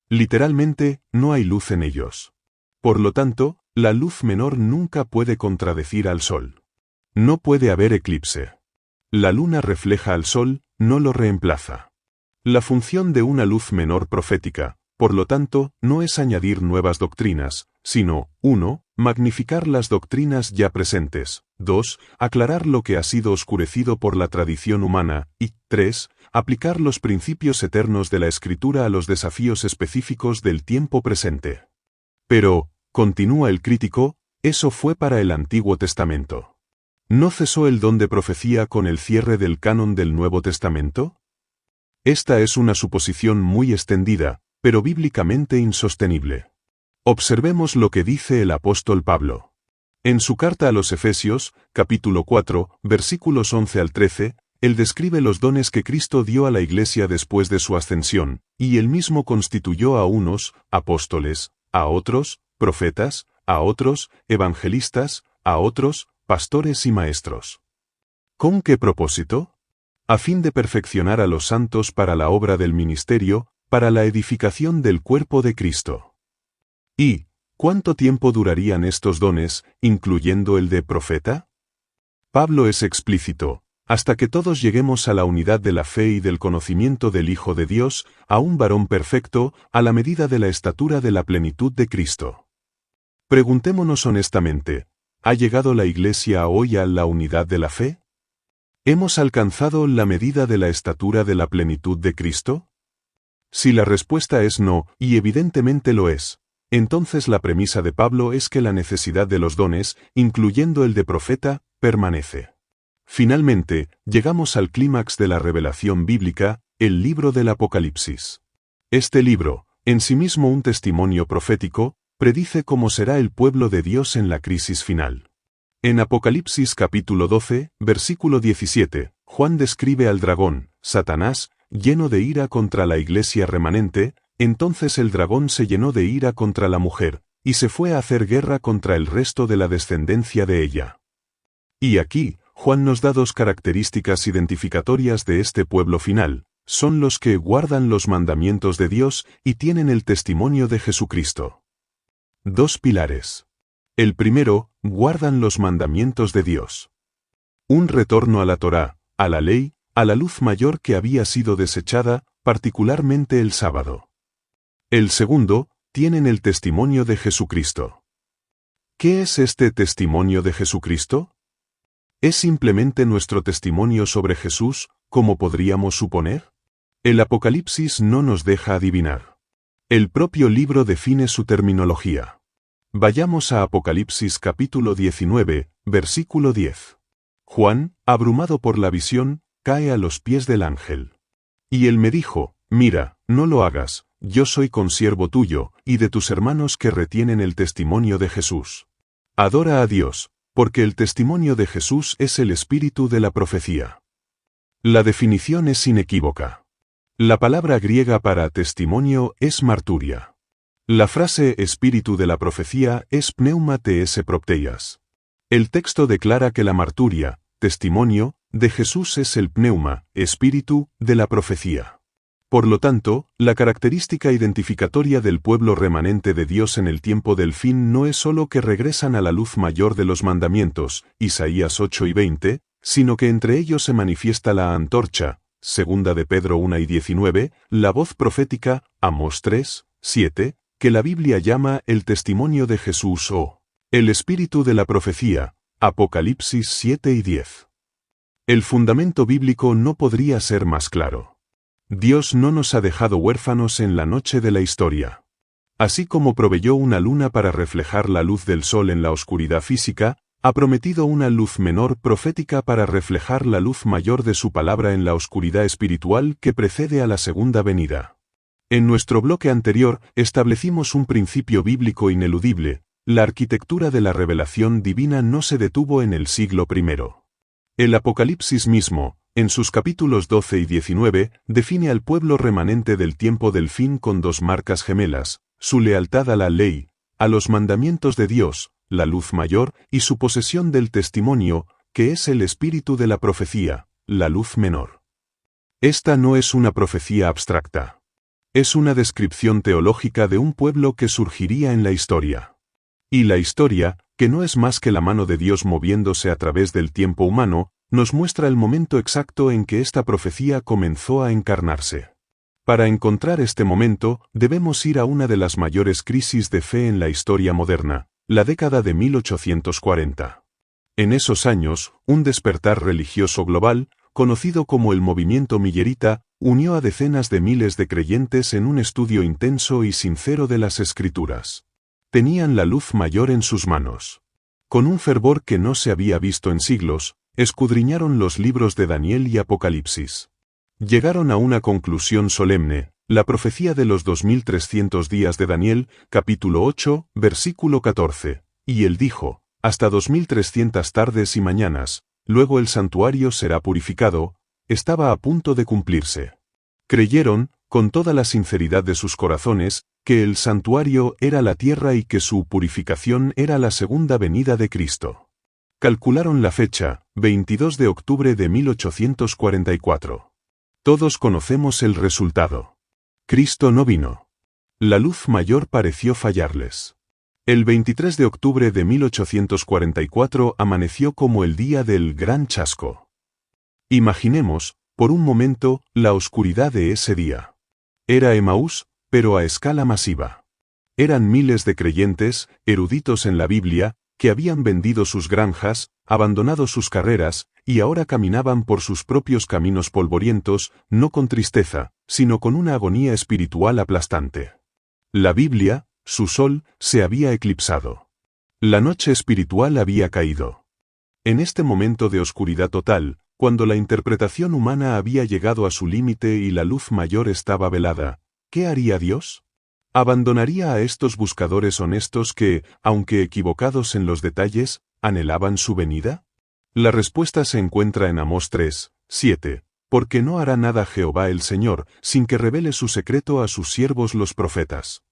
Literalmente, no hay luz en ellos. Por lo tanto, la luz menor nunca puede contradecir al sol. No puede haber eclipse. La luna refleja al sol, no lo reemplaza. La función de una luz menor profética, por lo tanto, no es añadir nuevas doctrinas, sino, 1. Magnificar las doctrinas ya presentes, 2. Aclarar lo que ha sido oscurecido por la tradición humana, y 3. Aplicar los principios eternos de la Escritura a los desafíos específicos del tiempo presente. Pero, continúa el crítico, eso fue para el Antiguo Testamento. ¿No cesó el don de profecía con el cierre del canon del Nuevo Testamento? Esta es una suposición muy extendida, pero bíblicamente insostenible. Observemos lo que dice el apóstol Pablo. En su carta a los Efesios, capítulo 4, versículos 11 al 13, él describe los dones que Cristo dio a la Iglesia después de su ascensión, y él mismo constituyó a unos, apóstoles, a otros, profetas, a otros, evangelistas, a otros, pastores y maestros. ¿Con qué propósito? A fin de perfeccionar a los santos para la obra del ministerio, para la edificación del cuerpo de Cristo. ¿Y cuánto tiempo durarían estos dones, incluyendo el de profeta? Pablo es explícito, hasta que todos lleguemos a la unidad de la fe y del conocimiento del Hijo de Dios, a un varón perfecto, a la medida de la estatura de la plenitud de Cristo. Preguntémonos honestamente, ¿ha llegado la Iglesia hoy a la unidad de la fe? ¿Hemos alcanzado la medida de la estatura de la plenitud de Cristo? Si la respuesta es no, y evidentemente lo es, entonces la premisa de Pablo es que la necesidad de los dones, incluyendo el de profeta, permanece. Finalmente, llegamos al clímax de la revelación bíblica, el libro del Apocalipsis. Este libro, en sí mismo un testimonio profético, predice cómo será el pueblo de Dios en la crisis final. En Apocalipsis capítulo 12, versículo 17, Juan describe al dragón, Satanás, lleno de ira contra la iglesia remanente. Entonces el dragón se llenó de ira contra la mujer, y se fue a hacer guerra contra el resto de la descendencia de ella. Y aquí, Juan nos da dos características identificatorias de este pueblo final: son los que guardan los mandamientos de Dios y tienen el testimonio de Jesucristo. Dos pilares. El primero, guardan los mandamientos de Dios. Un retorno a la Torá, a la ley, a la luz mayor que había sido desechada, particularmente el sábado. El segundo, tienen el testimonio de Jesucristo. ¿Qué es este testimonio de Jesucristo? ¿Es simplemente nuestro testimonio sobre Jesús, como podríamos suponer? El Apocalipsis no nos deja adivinar. El propio libro define su terminología. Vayamos a Apocalipsis capítulo 19, versículo 10. Juan, abrumado por la visión, cae a los pies del ángel. Y él me dijo, mira, no lo hagas, yo soy consiervo tuyo, y de tus hermanos que retienen el testimonio de Jesús. Adora a Dios, porque el testimonio de Jesús es el espíritu de la profecía. La definición es inequívoca. La palabra griega para testimonio es marturia. La frase espíritu de la profecía es pneuma tes propteias. El texto declara que la marturia, testimonio, de Jesús es el pneuma, espíritu, de la profecía. Por lo tanto, la característica identificatoria del pueblo remanente de Dios en el tiempo del fin no es sólo que regresan a la luz mayor de los mandamientos, Isaías 8 y 20, sino que entre ellos se manifiesta la antorcha, segunda de Pedro 1 y 19, la voz profética, Amós 3, 7, que la Biblia llama el testimonio de Jesús o el espíritu de la profecía, Apocalipsis 7 y 10. El fundamento bíblico no podría ser más claro. Dios no nos ha dejado huérfanos en la noche de la historia. Así como proveyó una luna para reflejar la luz del sol en la oscuridad física, ha prometido una luz menor profética para reflejar la luz mayor de su palabra en la oscuridad espiritual que precede a la segunda venida. En nuestro bloque anterior establecimos un principio bíblico ineludible: la arquitectura de la revelación divina no se detuvo en el siglo I. El Apocalipsis mismo, en sus capítulos 12 y 19, define al pueblo remanente del tiempo del fin con dos marcas gemelas: su lealtad a la ley, a los mandamientos de Dios, la luz mayor, y su posesión del testimonio, que es el espíritu de la profecía, la luz menor. Esta no es una profecía abstracta. Es una descripción teológica de un pueblo que surgiría en la historia. Y la historia, que no es más que la mano de Dios moviéndose a través del tiempo humano, nos muestra el momento exacto en que esta profecía comenzó a encarnarse. Para encontrar este momento, debemos ir a una de las mayores crisis de fe en la historia moderna, la década de 1840. En esos años, un despertar religioso global, conocido como el movimiento millerita, unió a decenas de miles de creyentes en un estudio intenso y sincero de las Escrituras. Tenían la luz mayor en sus manos. Con un fervor que no se había visto en siglos, escudriñaron los libros de Daniel y Apocalipsis. Llegaron a una conclusión solemne: la profecía de los 2300 días de Daniel, capítulo 8, versículo 14, y él dijo: hasta 2300 tardes y mañanas, luego el santuario será purificado, estaba a punto de cumplirse. Creyeron, con toda la sinceridad de sus corazones, que el santuario era la tierra y que su purificación era la segunda venida de Cristo. Calcularon la fecha, 22 de octubre de 1844. Todos conocemos el resultado. Cristo no vino. La luz mayor pareció fallarles. El 23 de octubre de 1844 amaneció como el día del gran chasco. Imaginemos, por un momento, la oscuridad de ese día. Era Emaús, pero a escala masiva. Eran miles de creyentes, eruditos en la Biblia, que habían vendido sus granjas, abandonado sus carreras, y ahora caminaban por sus propios caminos polvorientos, no con tristeza, sino con una agonía espiritual aplastante. La Biblia, su sol, se había eclipsado. La noche espiritual había caído. En este momento de oscuridad total, cuando la interpretación humana había llegado a su límite y la luz mayor estaba velada, ¿qué haría Dios? ¿Abandonaría a estos buscadores honestos que, aunque equivocados en los detalles, anhelaban su venida? La respuesta se encuentra en Amós 3, 7, porque no hará nada Jehová el Señor, sin que revele su secreto a sus siervos los profetas.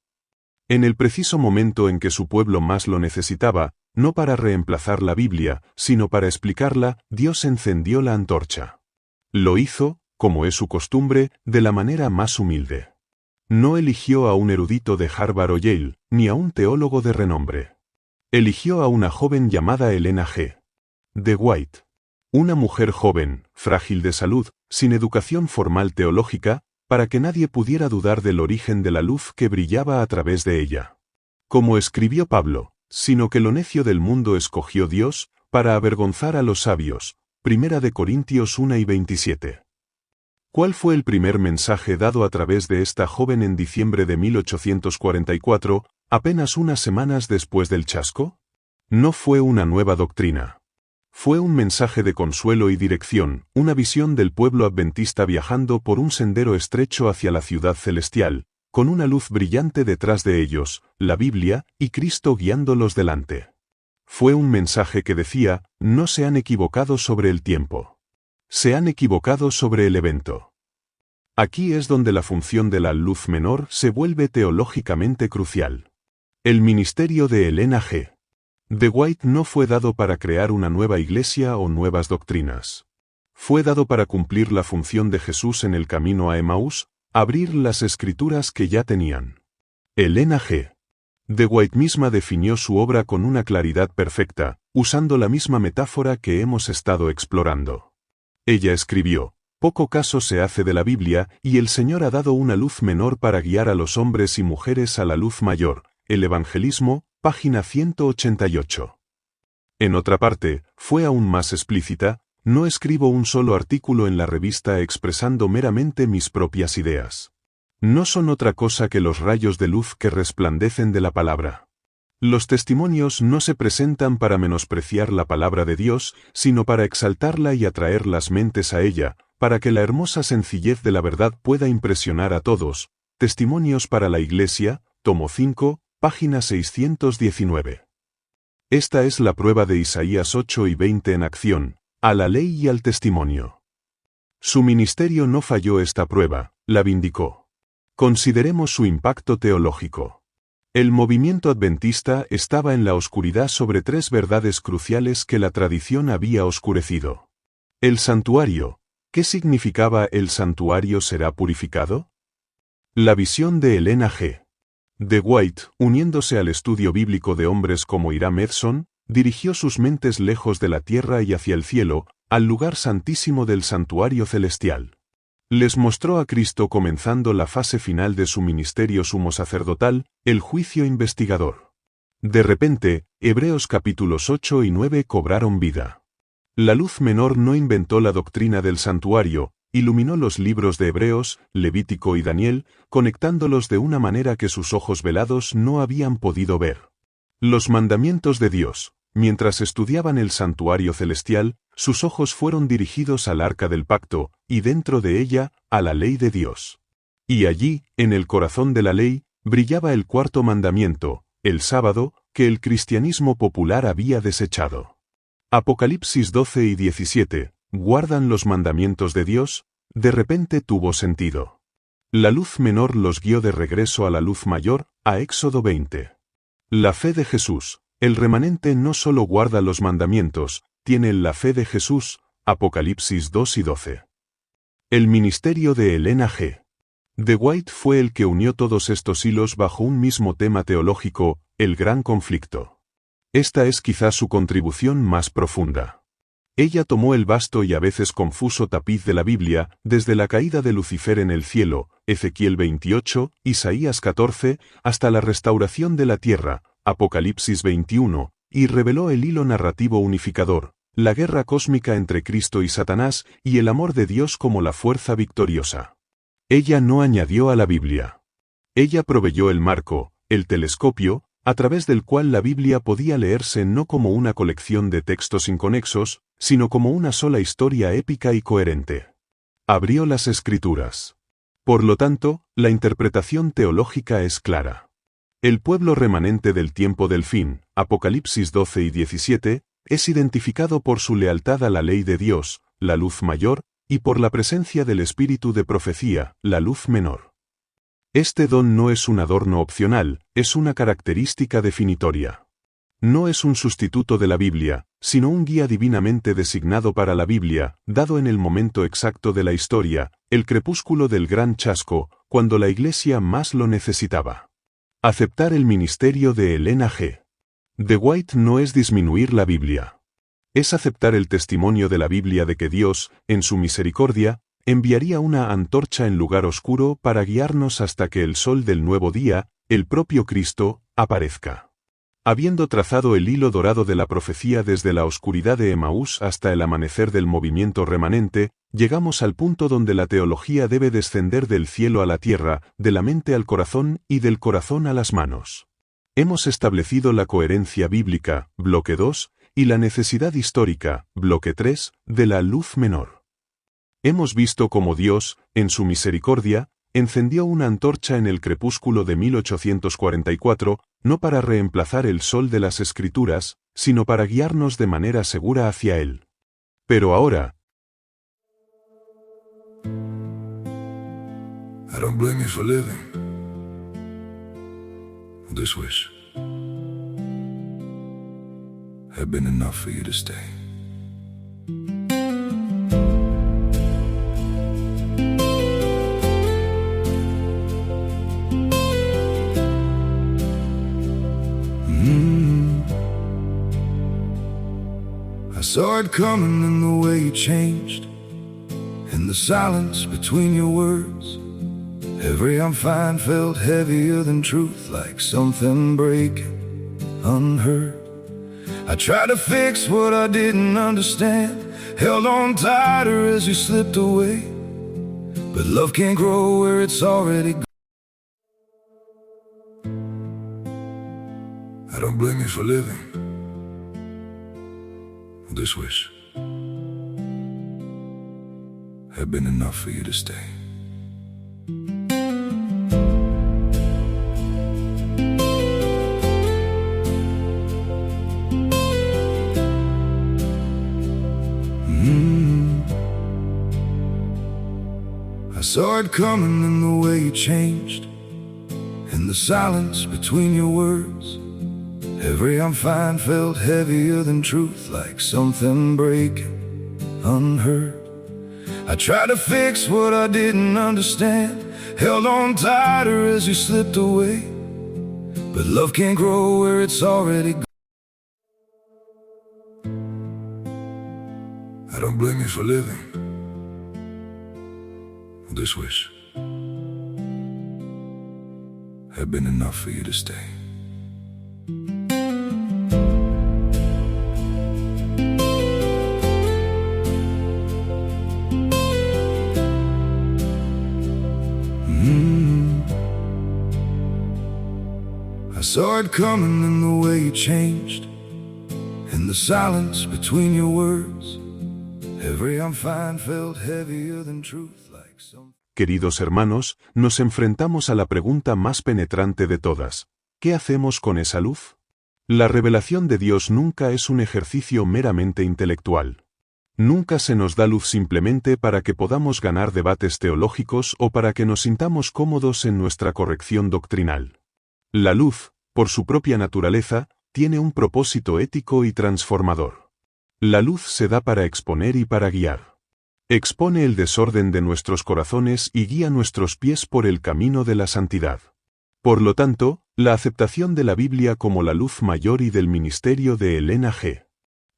En el preciso momento en que su pueblo más lo necesitaba, no para reemplazar la Biblia, sino para explicarla, Dios encendió la antorcha. Lo hizo, como es su costumbre, de la manera más humilde. No eligió a un erudito de Harvard o Yale, ni a un teólogo de renombre. Eligió a una joven llamada Elena G. de White. Una mujer joven, frágil de salud, sin educación formal teológica, para que nadie pudiera dudar del origen de la luz que brillaba a través de ella. Como escribió Pablo, sino que lo necio del mundo escogió Dios, para avergonzar a los sabios. 1 Corintios 1:27. ¿Cuál fue el primer mensaje dado a través de esta joven en diciembre de 1844, apenas unas semanas después del chasco? No fue una nueva doctrina. Fue un mensaje de consuelo y dirección, una visión del pueblo adventista viajando por un sendero estrecho hacia la ciudad celestial, con una luz brillante detrás de ellos, la Biblia, y Cristo guiándolos delante. Fue un mensaje que decía, no se han equivocado sobre el tiempo. Se han equivocado sobre el evento. Aquí es donde la función de la luz menor se vuelve teológicamente crucial. El ministerio de Elena G. de White no fue dado para crear una nueva iglesia o nuevas doctrinas. Fue dado para cumplir la función de Jesús en el camino a Emaús, abrir las escrituras que ya tenían. Elena G. de White misma definió su obra con una claridad perfecta, usando la misma metáfora que hemos estado explorando. Ella escribió, poco caso se hace de la Biblia y el Señor ha dado una luz menor para guiar a los hombres y mujeres a la luz mayor, el Evangelismo, página 188. En otra parte, fue aún más explícita, no escribo un solo artículo en la revista expresando meramente mis propias ideas. No son otra cosa que los rayos de luz que resplandecen de la palabra. Los testimonios no se presentan para menospreciar la palabra de Dios, sino para exaltarla y atraer las mentes a ella, para que la hermosa sencillez de la verdad pueda impresionar a todos. Testimonios para la Iglesia, tomo 5, página 619. Esta es la prueba de Isaías 8:20 en acción, a la ley y al testimonio. Su ministerio no falló esta prueba, la vindicó. Consideremos su impacto teológico. El movimiento adventista estaba en la oscuridad sobre tres verdades cruciales que la tradición había oscurecido. El santuario. ¿Qué significaba el santuario será purificado? La visión de Elena G. de White, uniéndose al estudio bíblico de hombres como Hiram Edson, dirigió sus mentes lejos de la tierra y hacia el cielo, al lugar santísimo del santuario celestial. Les mostró a Cristo comenzando la fase final de su ministerio sumo sacerdotal, el juicio investigador. De repente, Hebreos capítulos 8 y 9 cobraron vida. La luz menor no inventó la doctrina del santuario, iluminó los libros de Hebreos, Levítico y Daniel, conectándolos de una manera que sus ojos velados no habían podido ver. Los mandamientos de Dios. Mientras estudiaban el santuario celestial, sus ojos fueron dirigidos al arca del pacto, y dentro de ella, a la ley de Dios. Y allí, en el corazón de la ley, brillaba el cuarto mandamiento, el sábado, que el cristianismo popular había desechado. Apocalipsis 12 y 17. ¿Guardan los mandamientos de Dios? De repente tuvo sentido. La luz menor los guió de regreso a la luz mayor, a Éxodo 20. La fe de Jesús. El remanente no solo guarda los mandamientos, tiene la fe de Jesús, Apocalipsis 2 y 12. El ministerio de Elena G. de White fue el que unió todos estos hilos bajo un mismo tema teológico, el gran conflicto. Esta es quizá su contribución más profunda. Ella tomó el vasto y a veces confuso tapiz de la Biblia, desde la caída de Lucifer en el cielo, Ezequiel 28, Isaías 14, hasta la restauración de la tierra, Apocalipsis 21, y reveló el hilo narrativo unificador, la guerra cósmica entre Cristo y Satanás, y el amor de Dios como la fuerza victoriosa. Ella no añadió a la Biblia. Ella proveyó el marco, el telescopio, a través del cual la Biblia podía leerse no como una colección de textos inconexos, sino como una sola historia épica y coherente. Abrió las Escrituras. Por lo tanto, la interpretación teológica es clara. El pueblo remanente del tiempo del fin, Apocalipsis 12 y 17, es identificado por su lealtad a la ley de Dios, la luz mayor, y por la presencia del espíritu de profecía, la luz menor. Este don no es un adorno opcional, es una característica definitoria. No es un sustituto de la Biblia, sino un guía divinamente designado para la Biblia, dado en el momento exacto de la historia, el crepúsculo del gran chasco, cuando la Iglesia más lo necesitaba. Aceptar el ministerio de Elena G. de White no es disminuir la Biblia. Es aceptar el testimonio de la Biblia de que Dios, en su misericordia, enviaría una antorcha en lugar oscuro para guiarnos hasta que el sol del nuevo día, el propio Cristo, aparezca. Habiendo trazado el hilo dorado de la profecía desde la oscuridad de Emaús hasta el amanecer del movimiento remanente, llegamos al punto donde la teología debe descender del cielo a la tierra, de la mente al corazón y del corazón a las manos. Hemos establecido la coherencia bíblica, bloque 2, y la necesidad histórica, bloque 3, de la luz menor. Hemos visto cómo Dios, en su misericordia, encendió una antorcha en el crepúsculo de 1844, no para reemplazar el sol de las Escrituras, sino para guiarnos de manera segura hacia él. Pero ahora, I don't blame you for living this wish had been enough for you to stay. I saw it coming in the way you changed, in the silence between your words. Every I'm fine felt heavier than truth, like something breaking, unheard. I tried to fix what I didn't understand, held on tighter as you slipped away. But love can't grow where it's already gone. I don't blame you for living this wish had been enough for you to stay. I saw it coming in the way you changed, in the silence between your words. Every I'm fine felt heavier than truth, like something breaking, unheard. I tried to fix what I didn't understand, held on tighter as you slipped away. But love can't grow where it's already gone. I don't blame you for living this wish had been enough for you to stay. I saw it coming in the way you changed, in the silence between your words. Every I'm fine felt heavier than truth, like some... Queridos hermanos, nos enfrentamos a la pregunta más penetrante de todas. ¿Qué hacemos con esa luz? La revelación de Dios nunca es un ejercicio meramente intelectual. Nunca se nos da luz simplemente para que podamos ganar debates teológicos o para que nos sintamos cómodos en nuestra corrección doctrinal. La luz, por su propia naturaleza, tiene un propósito ético y transformador. La luz se da para exponer y para guiar. Expone el desorden de nuestros corazones y guía nuestros pies por el camino de la santidad. Por lo tanto, la aceptación de la Biblia como la luz mayor y del ministerio de Elena G.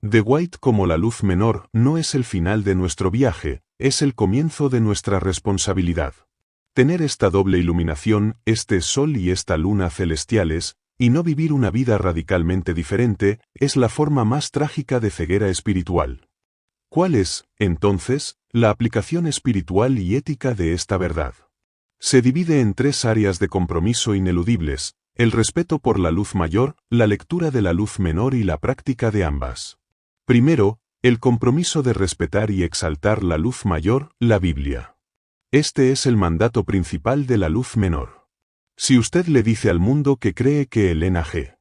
de White como la luz menor no es el final de nuestro viaje, es el comienzo de nuestra responsabilidad. Tener esta doble iluminación, este sol y esta luna celestiales, y no vivir una vida radicalmente diferente, es la forma más trágica de ceguera espiritual. ¿Cuál es, entonces, la aplicación espiritual y ética de esta verdad? Se divide en tres áreas de compromiso ineludibles: el respeto por la luz mayor, la lectura de la luz menor y la práctica de ambas. Primero, el compromiso de respetar y exaltar la luz mayor, la Biblia. Este es el mandato principal de la luz menor. Si usted le dice al mundo que cree que Elena G.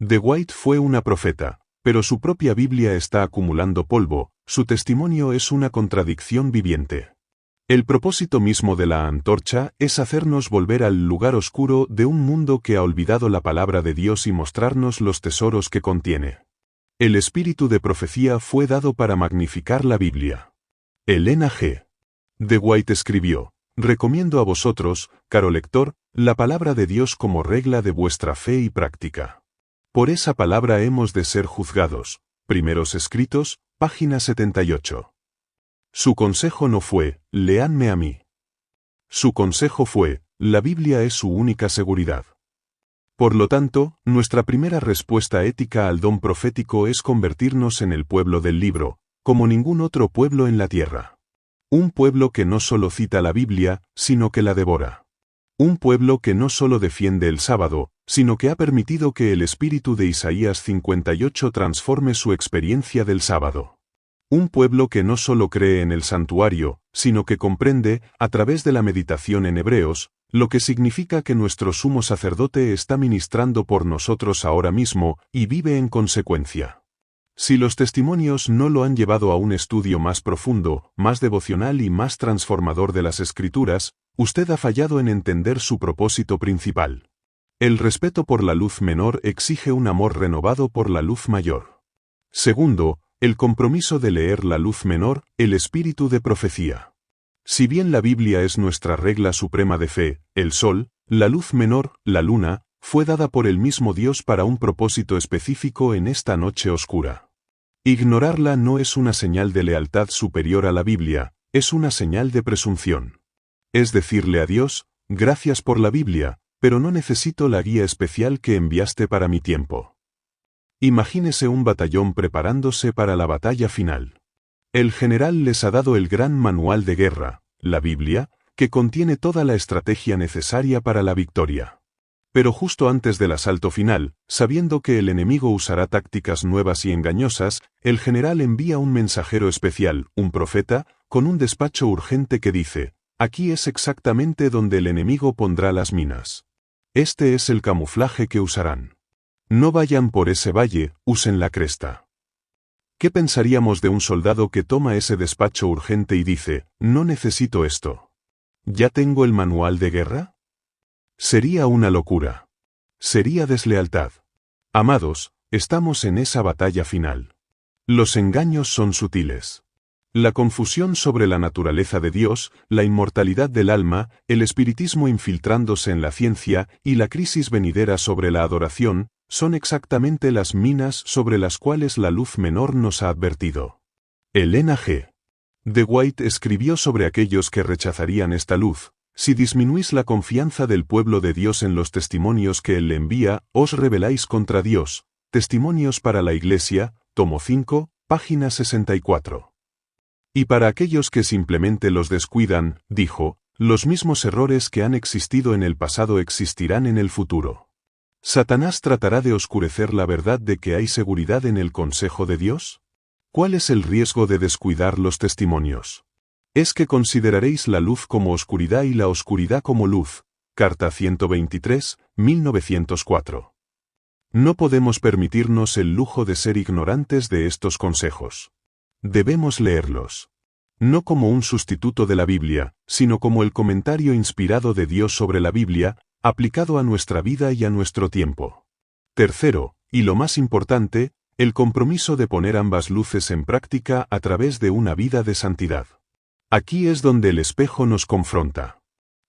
de White fue una profeta, pero su propia Biblia está acumulando polvo, su testimonio es una contradicción viviente. El propósito mismo de la antorcha es hacernos volver al lugar oscuro de un mundo que ha olvidado la palabra de Dios y mostrarnos los tesoros que contiene. El espíritu de profecía fue dado para magnificar la Biblia. Elena G. de White escribió: recomiendo a vosotros, caro lector, la palabra de Dios como regla de vuestra fe y práctica. Por esa palabra hemos de ser juzgados, Primeros Escritos, página 78. Su consejo no fue, léanme a mí. Su consejo fue, la Biblia es su única seguridad. Por lo tanto, nuestra primera respuesta ética al don profético es convertirnos en el pueblo del libro, como ningún otro pueblo en la tierra. Un pueblo que no solo cita la Biblia, sino que la devora. Un pueblo que no solo defiende el sábado, sino que ha permitido que el espíritu de Isaías 58 transforme su experiencia del sábado. Un pueblo que no solo cree en el santuario, sino que comprende, a través de la meditación en Hebreos, lo que significa que nuestro sumo sacerdote está ministrando por nosotros ahora mismo, y vive en consecuencia. Si los testimonios no lo han llevado a un estudio más profundo, más devocional y más transformador de las Escrituras, usted ha fallado en entender su propósito principal. El respeto por la luz menor exige un amor renovado por la luz mayor. Segundo, el compromiso de leer la luz menor, el espíritu de profecía. Si bien la Biblia es nuestra regla suprema de fe, el sol, la luz menor, la luna, fue dada por el mismo Dios para un propósito específico en esta noche oscura. Ignorarla no es una señal de lealtad superior a la Biblia, es una señal de presunción. Es decirle a Dios, gracias por la Biblia, pero no necesito la guía especial que enviaste para mi tiempo. Imagínese un batallón preparándose para la batalla final. El general les ha dado el gran manual de guerra, la Biblia, que contiene toda la estrategia necesaria para la victoria. Pero justo antes del asalto final, sabiendo que el enemigo usará tácticas nuevas y engañosas, el general envía un mensajero especial, un profeta, con un despacho urgente que dice, aquí es exactamente donde el enemigo pondrá las minas. Este es el camuflaje que usarán. No vayan por ese valle, usen la cresta. ¿Qué pensaríamos de un soldado que toma ese despacho urgente y dice, no necesito esto? ¿Ya tengo el manual de guerra? Sería una locura. Sería deslealtad. Amados, estamos en esa batalla final. Los engaños son sutiles. La confusión sobre la naturaleza de Dios, la inmortalidad del alma, el espiritismo infiltrándose en la ciencia y la crisis venidera sobre la adoración, son exactamente las minas sobre las cuales la luz menor nos ha advertido. Elena G. de White escribió sobre aquellos que rechazarían esta luz. Si disminuís la confianza del pueblo de Dios en los testimonios que Él le envía, os rebeláis contra Dios. Testimonios para la Iglesia, tomo 5, página 64. Y para aquellos que simplemente los descuidan, dijo, los mismos errores que han existido en el pasado existirán en el futuro. ¿Satanás tratará de oscurecer la verdad de que hay seguridad en el consejo de Dios? ¿Cuál es el riesgo de descuidar los testimonios? Es que consideraréis la luz como oscuridad y la oscuridad como luz. Carta 123, 1904. No podemos permitirnos el lujo de ser ignorantes de estos consejos. Debemos leerlos. No como un sustituto de la Biblia, sino como el comentario inspirado de Dios sobre la Biblia, aplicado a nuestra vida y a nuestro tiempo. Tercero, y lo más importante, el compromiso de poner ambas luces en práctica a través de una vida de santidad. Aquí es donde el espejo nos confronta.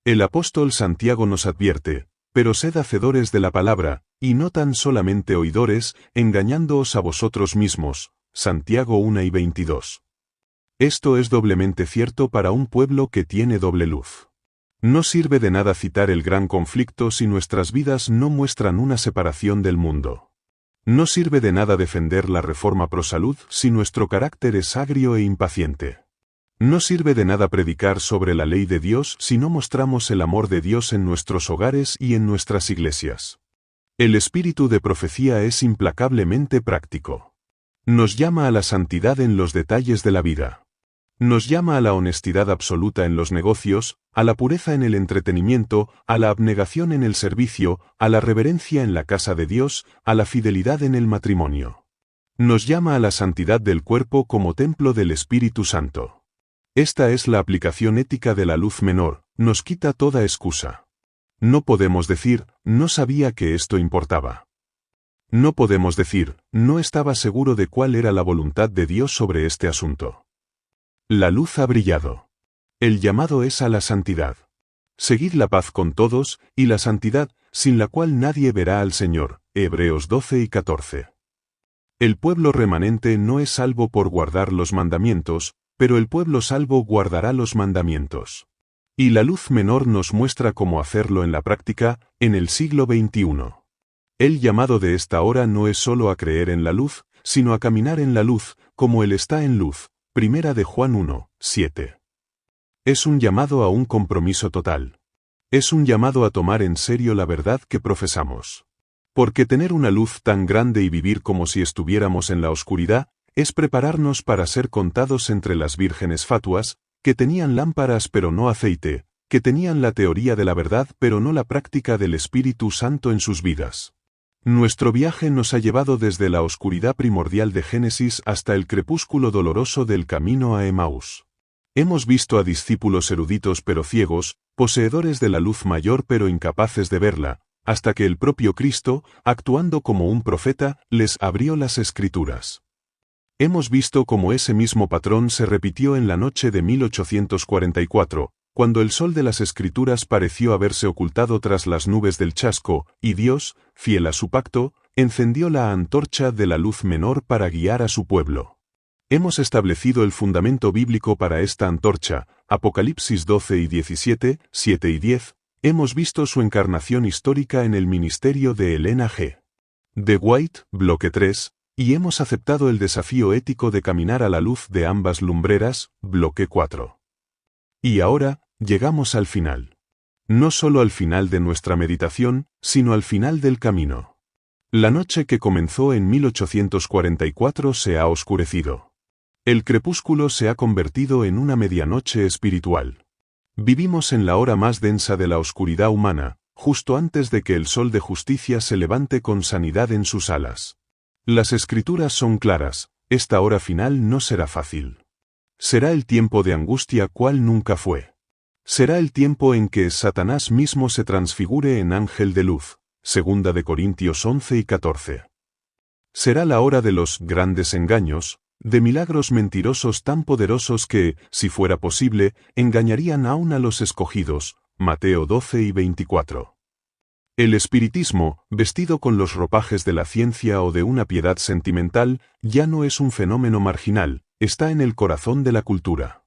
El apóstol Santiago nos advierte, pero sed hacedores de la palabra, y no tan solamente oidores, engañándoos a vosotros mismos. Santiago 1 y 22. Esto es doblemente cierto para un pueblo que tiene doble luz. No sirve de nada citar el gran conflicto si nuestras vidas no muestran una separación del mundo. No sirve de nada defender la reforma pro salud si nuestro carácter es agrio e impaciente. No sirve de nada predicar sobre la ley de Dios si no mostramos el amor de Dios en nuestros hogares y en nuestras iglesias. El espíritu de profecía es implacablemente práctico. Nos llama a la santidad en los detalles de la vida. Nos llama a la honestidad absoluta en los negocios, a la pureza en el entretenimiento, a la abnegación en el servicio, a la reverencia en la casa de Dios, a la fidelidad en el matrimonio. Nos llama a la santidad del cuerpo como templo del Espíritu Santo. Esta es la aplicación ética de la luz menor, nos quita toda excusa. No podemos decir, no sabía que esto importaba. No podemos decir, no estaba seguro de cuál era la voluntad de Dios sobre este asunto. La luz ha brillado. El llamado es a la santidad. Seguid la paz con todos, y la santidad, sin la cual nadie verá al Señor. Hebreos 12 y 14. El pueblo remanente no es salvo por guardar los mandamientos, pero el pueblo salvo guardará los mandamientos. Y la luz menor nos muestra cómo hacerlo en la práctica, en el siglo XXI. El llamado de esta hora no es solo a creer en la luz, sino a caminar en la luz, como Él está en luz. Primera de Juan 1, 7. Es un llamado a un compromiso total. Es un llamado a tomar en serio la verdad que profesamos. Porque tener una luz tan grande y vivir como si estuviéramos en la oscuridad, es prepararnos para ser contados entre las vírgenes fatuas, que tenían lámparas pero no aceite, que tenían la teoría de la verdad pero no la práctica del Espíritu Santo en sus vidas. Nuestro viaje nos ha llevado desde la oscuridad primordial de Génesis hasta el crepúsculo doloroso del camino a Emaús. Hemos visto a discípulos eruditos pero ciegos, poseedores de la luz mayor pero incapaces de verla, hasta que el propio Cristo, actuando como un profeta, les abrió las Escrituras. Hemos visto cómo ese mismo patrón se repitió en la noche de 1844, cuando el sol de las Escrituras pareció haberse ocultado tras las nubes del chasco, y Dios, fiel a su pacto, encendió la antorcha de la luz menor para guiar a su pueblo. Hemos establecido el fundamento bíblico para esta antorcha, Apocalipsis 12 y 17, 7 y 10, hemos visto su encarnación histórica en el ministerio de Elena G. de White, bloque 3, y hemos aceptado el desafío ético de caminar a la luz de ambas lumbreras, bloque 4. Y ahora, llegamos al final. No solo al final de nuestra meditación, sino al final del camino. La noche que comenzó en 1844 se ha oscurecido. El crepúsculo se ha convertido en una medianoche espiritual. Vivimos en la hora más densa de la oscuridad humana, justo antes de que el sol de justicia se levante con sanidad en sus alas. Las Escrituras son claras, esta hora final no será fácil. Será el tiempo de angustia cual nunca fue. Será el tiempo en que Satanás mismo se transfigure en ángel de luz, 2 de Corintios 11 y 14. Será la hora de los grandes engaños, de milagros mentirosos tan poderosos que, si fuera posible, engañarían aún a los escogidos, Mateo 12 y 24. El espiritismo, vestido con los ropajes de la ciencia o de una piedad sentimental, ya no es un fenómeno marginal, está en el corazón de la cultura.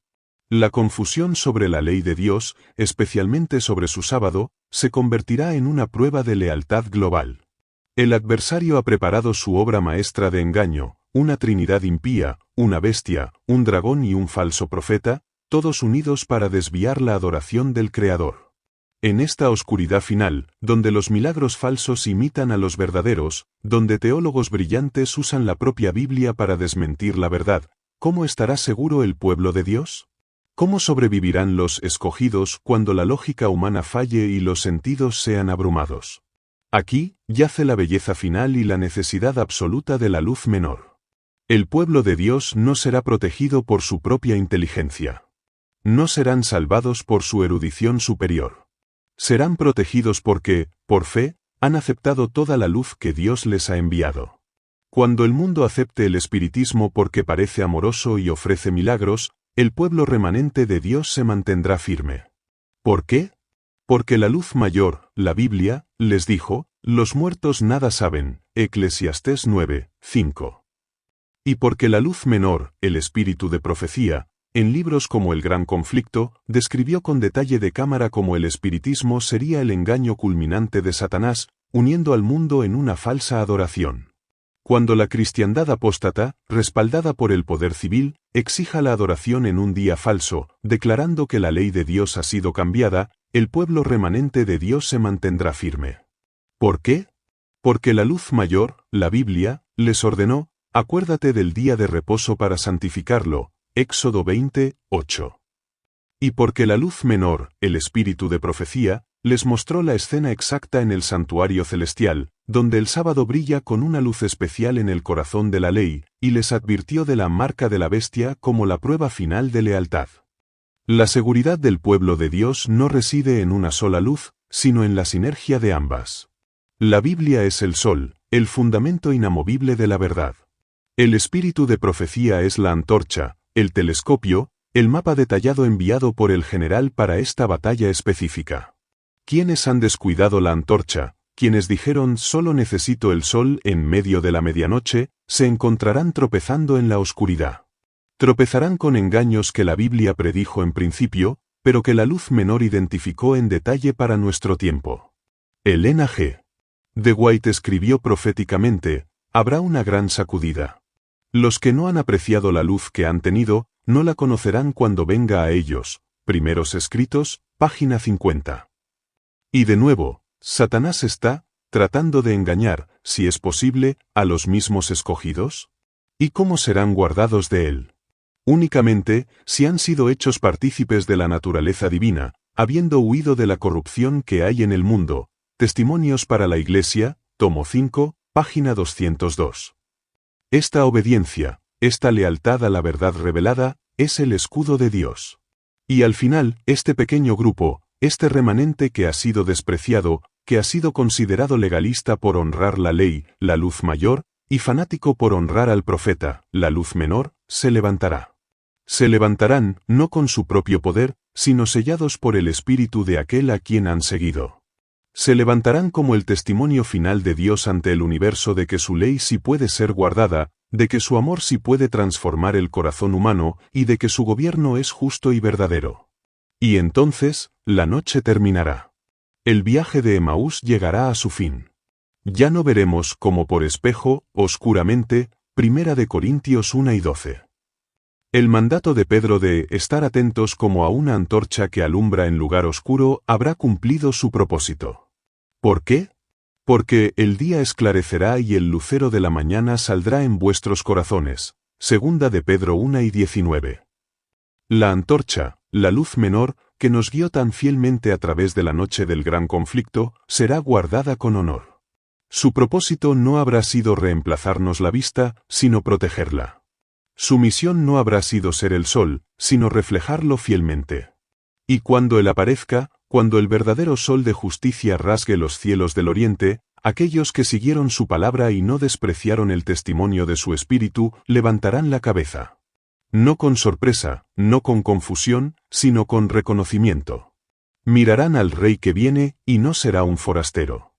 La confusión sobre la ley de Dios, especialmente sobre su sábado, se convertirá en una prueba de lealtad global. El adversario ha preparado su obra maestra de engaño, una trinidad impía, una bestia, un dragón y un falso profeta, todos unidos para desviar la adoración del Creador. En esta oscuridad final, donde los milagros falsos imitan a los verdaderos, donde teólogos brillantes usan la propia Biblia para desmentir la verdad, ¿cómo estará seguro el pueblo de Dios? ¿Cómo sobrevivirán los escogidos cuando la lógica humana falle y los sentidos sean abrumados? Aquí yace la belleza final y la necesidad absoluta de la luz menor. El pueblo de Dios no será protegido por su propia inteligencia. No serán salvados por su erudición superior. Serán protegidos porque, por fe, han aceptado toda la luz que Dios les ha enviado. Cuando el mundo acepte el espiritismo porque parece amoroso y ofrece milagros, el pueblo remanente de Dios se mantendrá firme. ¿Por qué? Porque la luz mayor, la Biblia, les dijo, los muertos nada saben, Eclesiastés 9, 5. Y porque la luz menor, el espíritu de profecía, en libros como El Gran Conflicto, describió con detalle de cámara cómo el espiritismo sería el engaño culminante de Satanás, uniendo al mundo en una falsa adoración. Cuando la cristiandad apóstata, respaldada por el poder civil, exija la adoración en un día falso, declarando que la ley de Dios ha sido cambiada, el pueblo remanente de Dios se mantendrá firme. ¿Por qué? Porque la luz mayor, la Biblia, les ordenó, acuérdate del día de reposo para santificarlo, Éxodo 20, 8. Y porque la luz menor, el espíritu de profecía, les mostró la escena exacta en el santuario celestial, donde el sábado brilla con una luz especial en el corazón de la ley, y les advirtió de la marca de la bestia como la prueba final de lealtad. La seguridad del pueblo de Dios no reside en una sola luz, sino en la sinergia de ambas. La Biblia es el sol, el fundamento inamovible de la verdad. El espíritu de profecía es la antorcha, el telescopio, el mapa detallado enviado por el general para esta batalla específica. ¿Quiénes han descuidado la antorcha? quienes dijeron solo necesito el sol en medio de la medianoche, se encontrarán tropezando en la oscuridad. Tropezarán con engaños que la Biblia predijo en principio, pero que la luz menor identificó en detalle para nuestro tiempo. Elena G. de White escribió proféticamente, habrá una gran sacudida. Los que no han apreciado la luz que han tenido, no la conocerán cuando venga a ellos. Primeros Escritos, página 50. Y de nuevo, Satanás está tratando de engañar, si es posible, a los mismos escogidos. ¿Y cómo serán guardados de él? Únicamente, si han sido hechos partícipes de la naturaleza divina, habiendo huido de la corrupción que hay en el mundo. Testimonios para la Iglesia, tomo 5, página 202. Esta obediencia, esta lealtad a la verdad revelada, es el escudo de Dios. Y al final, este pequeño grupo, este remanente que ha sido despreciado, que ha sido considerado legalista por honrar la ley, la luz mayor, y fanático por honrar al profeta, la luz menor, se levantará. Se levantarán, no con su propio poder, sino sellados por el espíritu de aquel a quien han seguido. Se levantarán como el testimonio final de Dios ante el universo de que su ley sí puede ser guardada, de que su amor sí puede transformar el corazón humano, y de que su gobierno es justo y verdadero. Y entonces, la noche terminará. El viaje de Emaús llegará a su fin. Ya no veremos como por espejo, oscuramente, 1 Corintios 1 y 12. El mandato de Pedro de estar atentos como a una antorcha que alumbra en lugar oscuro habrá cumplido su propósito. ¿Por qué? Porque el día esclarecerá y el lucero de la mañana saldrá en vuestros corazones. 2 de Pedro 1 y 19. La antorcha, la luz menor, que nos guió tan fielmente a través de la noche del gran conflicto, será guardada con honor. Su propósito no habrá sido reemplazarnos la vista, sino protegerla. Su misión no habrá sido ser el sol, sino reflejarlo fielmente. Y cuando él aparezca, cuando el verdadero sol de justicia rasgue los cielos del oriente, aquellos que siguieron su palabra y no despreciaron el testimonio de su espíritu, levantarán la cabeza. No con sorpresa, no con confusión, sino con reconocimiento. Mirarán al Rey que viene, y no será un forastero.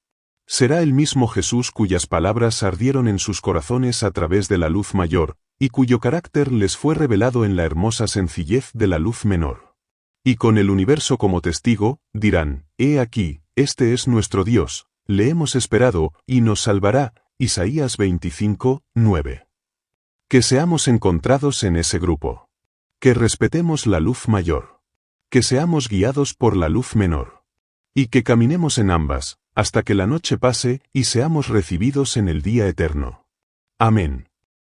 Será el mismo Jesús cuyas palabras ardieron en sus corazones a través de la luz mayor, y cuyo carácter les fue revelado en la hermosa sencillez de la luz menor. Y con el universo como testigo, dirán, he aquí, este es nuestro Dios, le hemos esperado, y nos salvará. Isaías 25, 9. Que seamos encontrados en ese grupo. Que respetemos la luz mayor. Que seamos guiados por la luz menor. Y que caminemos en ambas, hasta que la noche pase y seamos recibidos en el día eterno. Amén.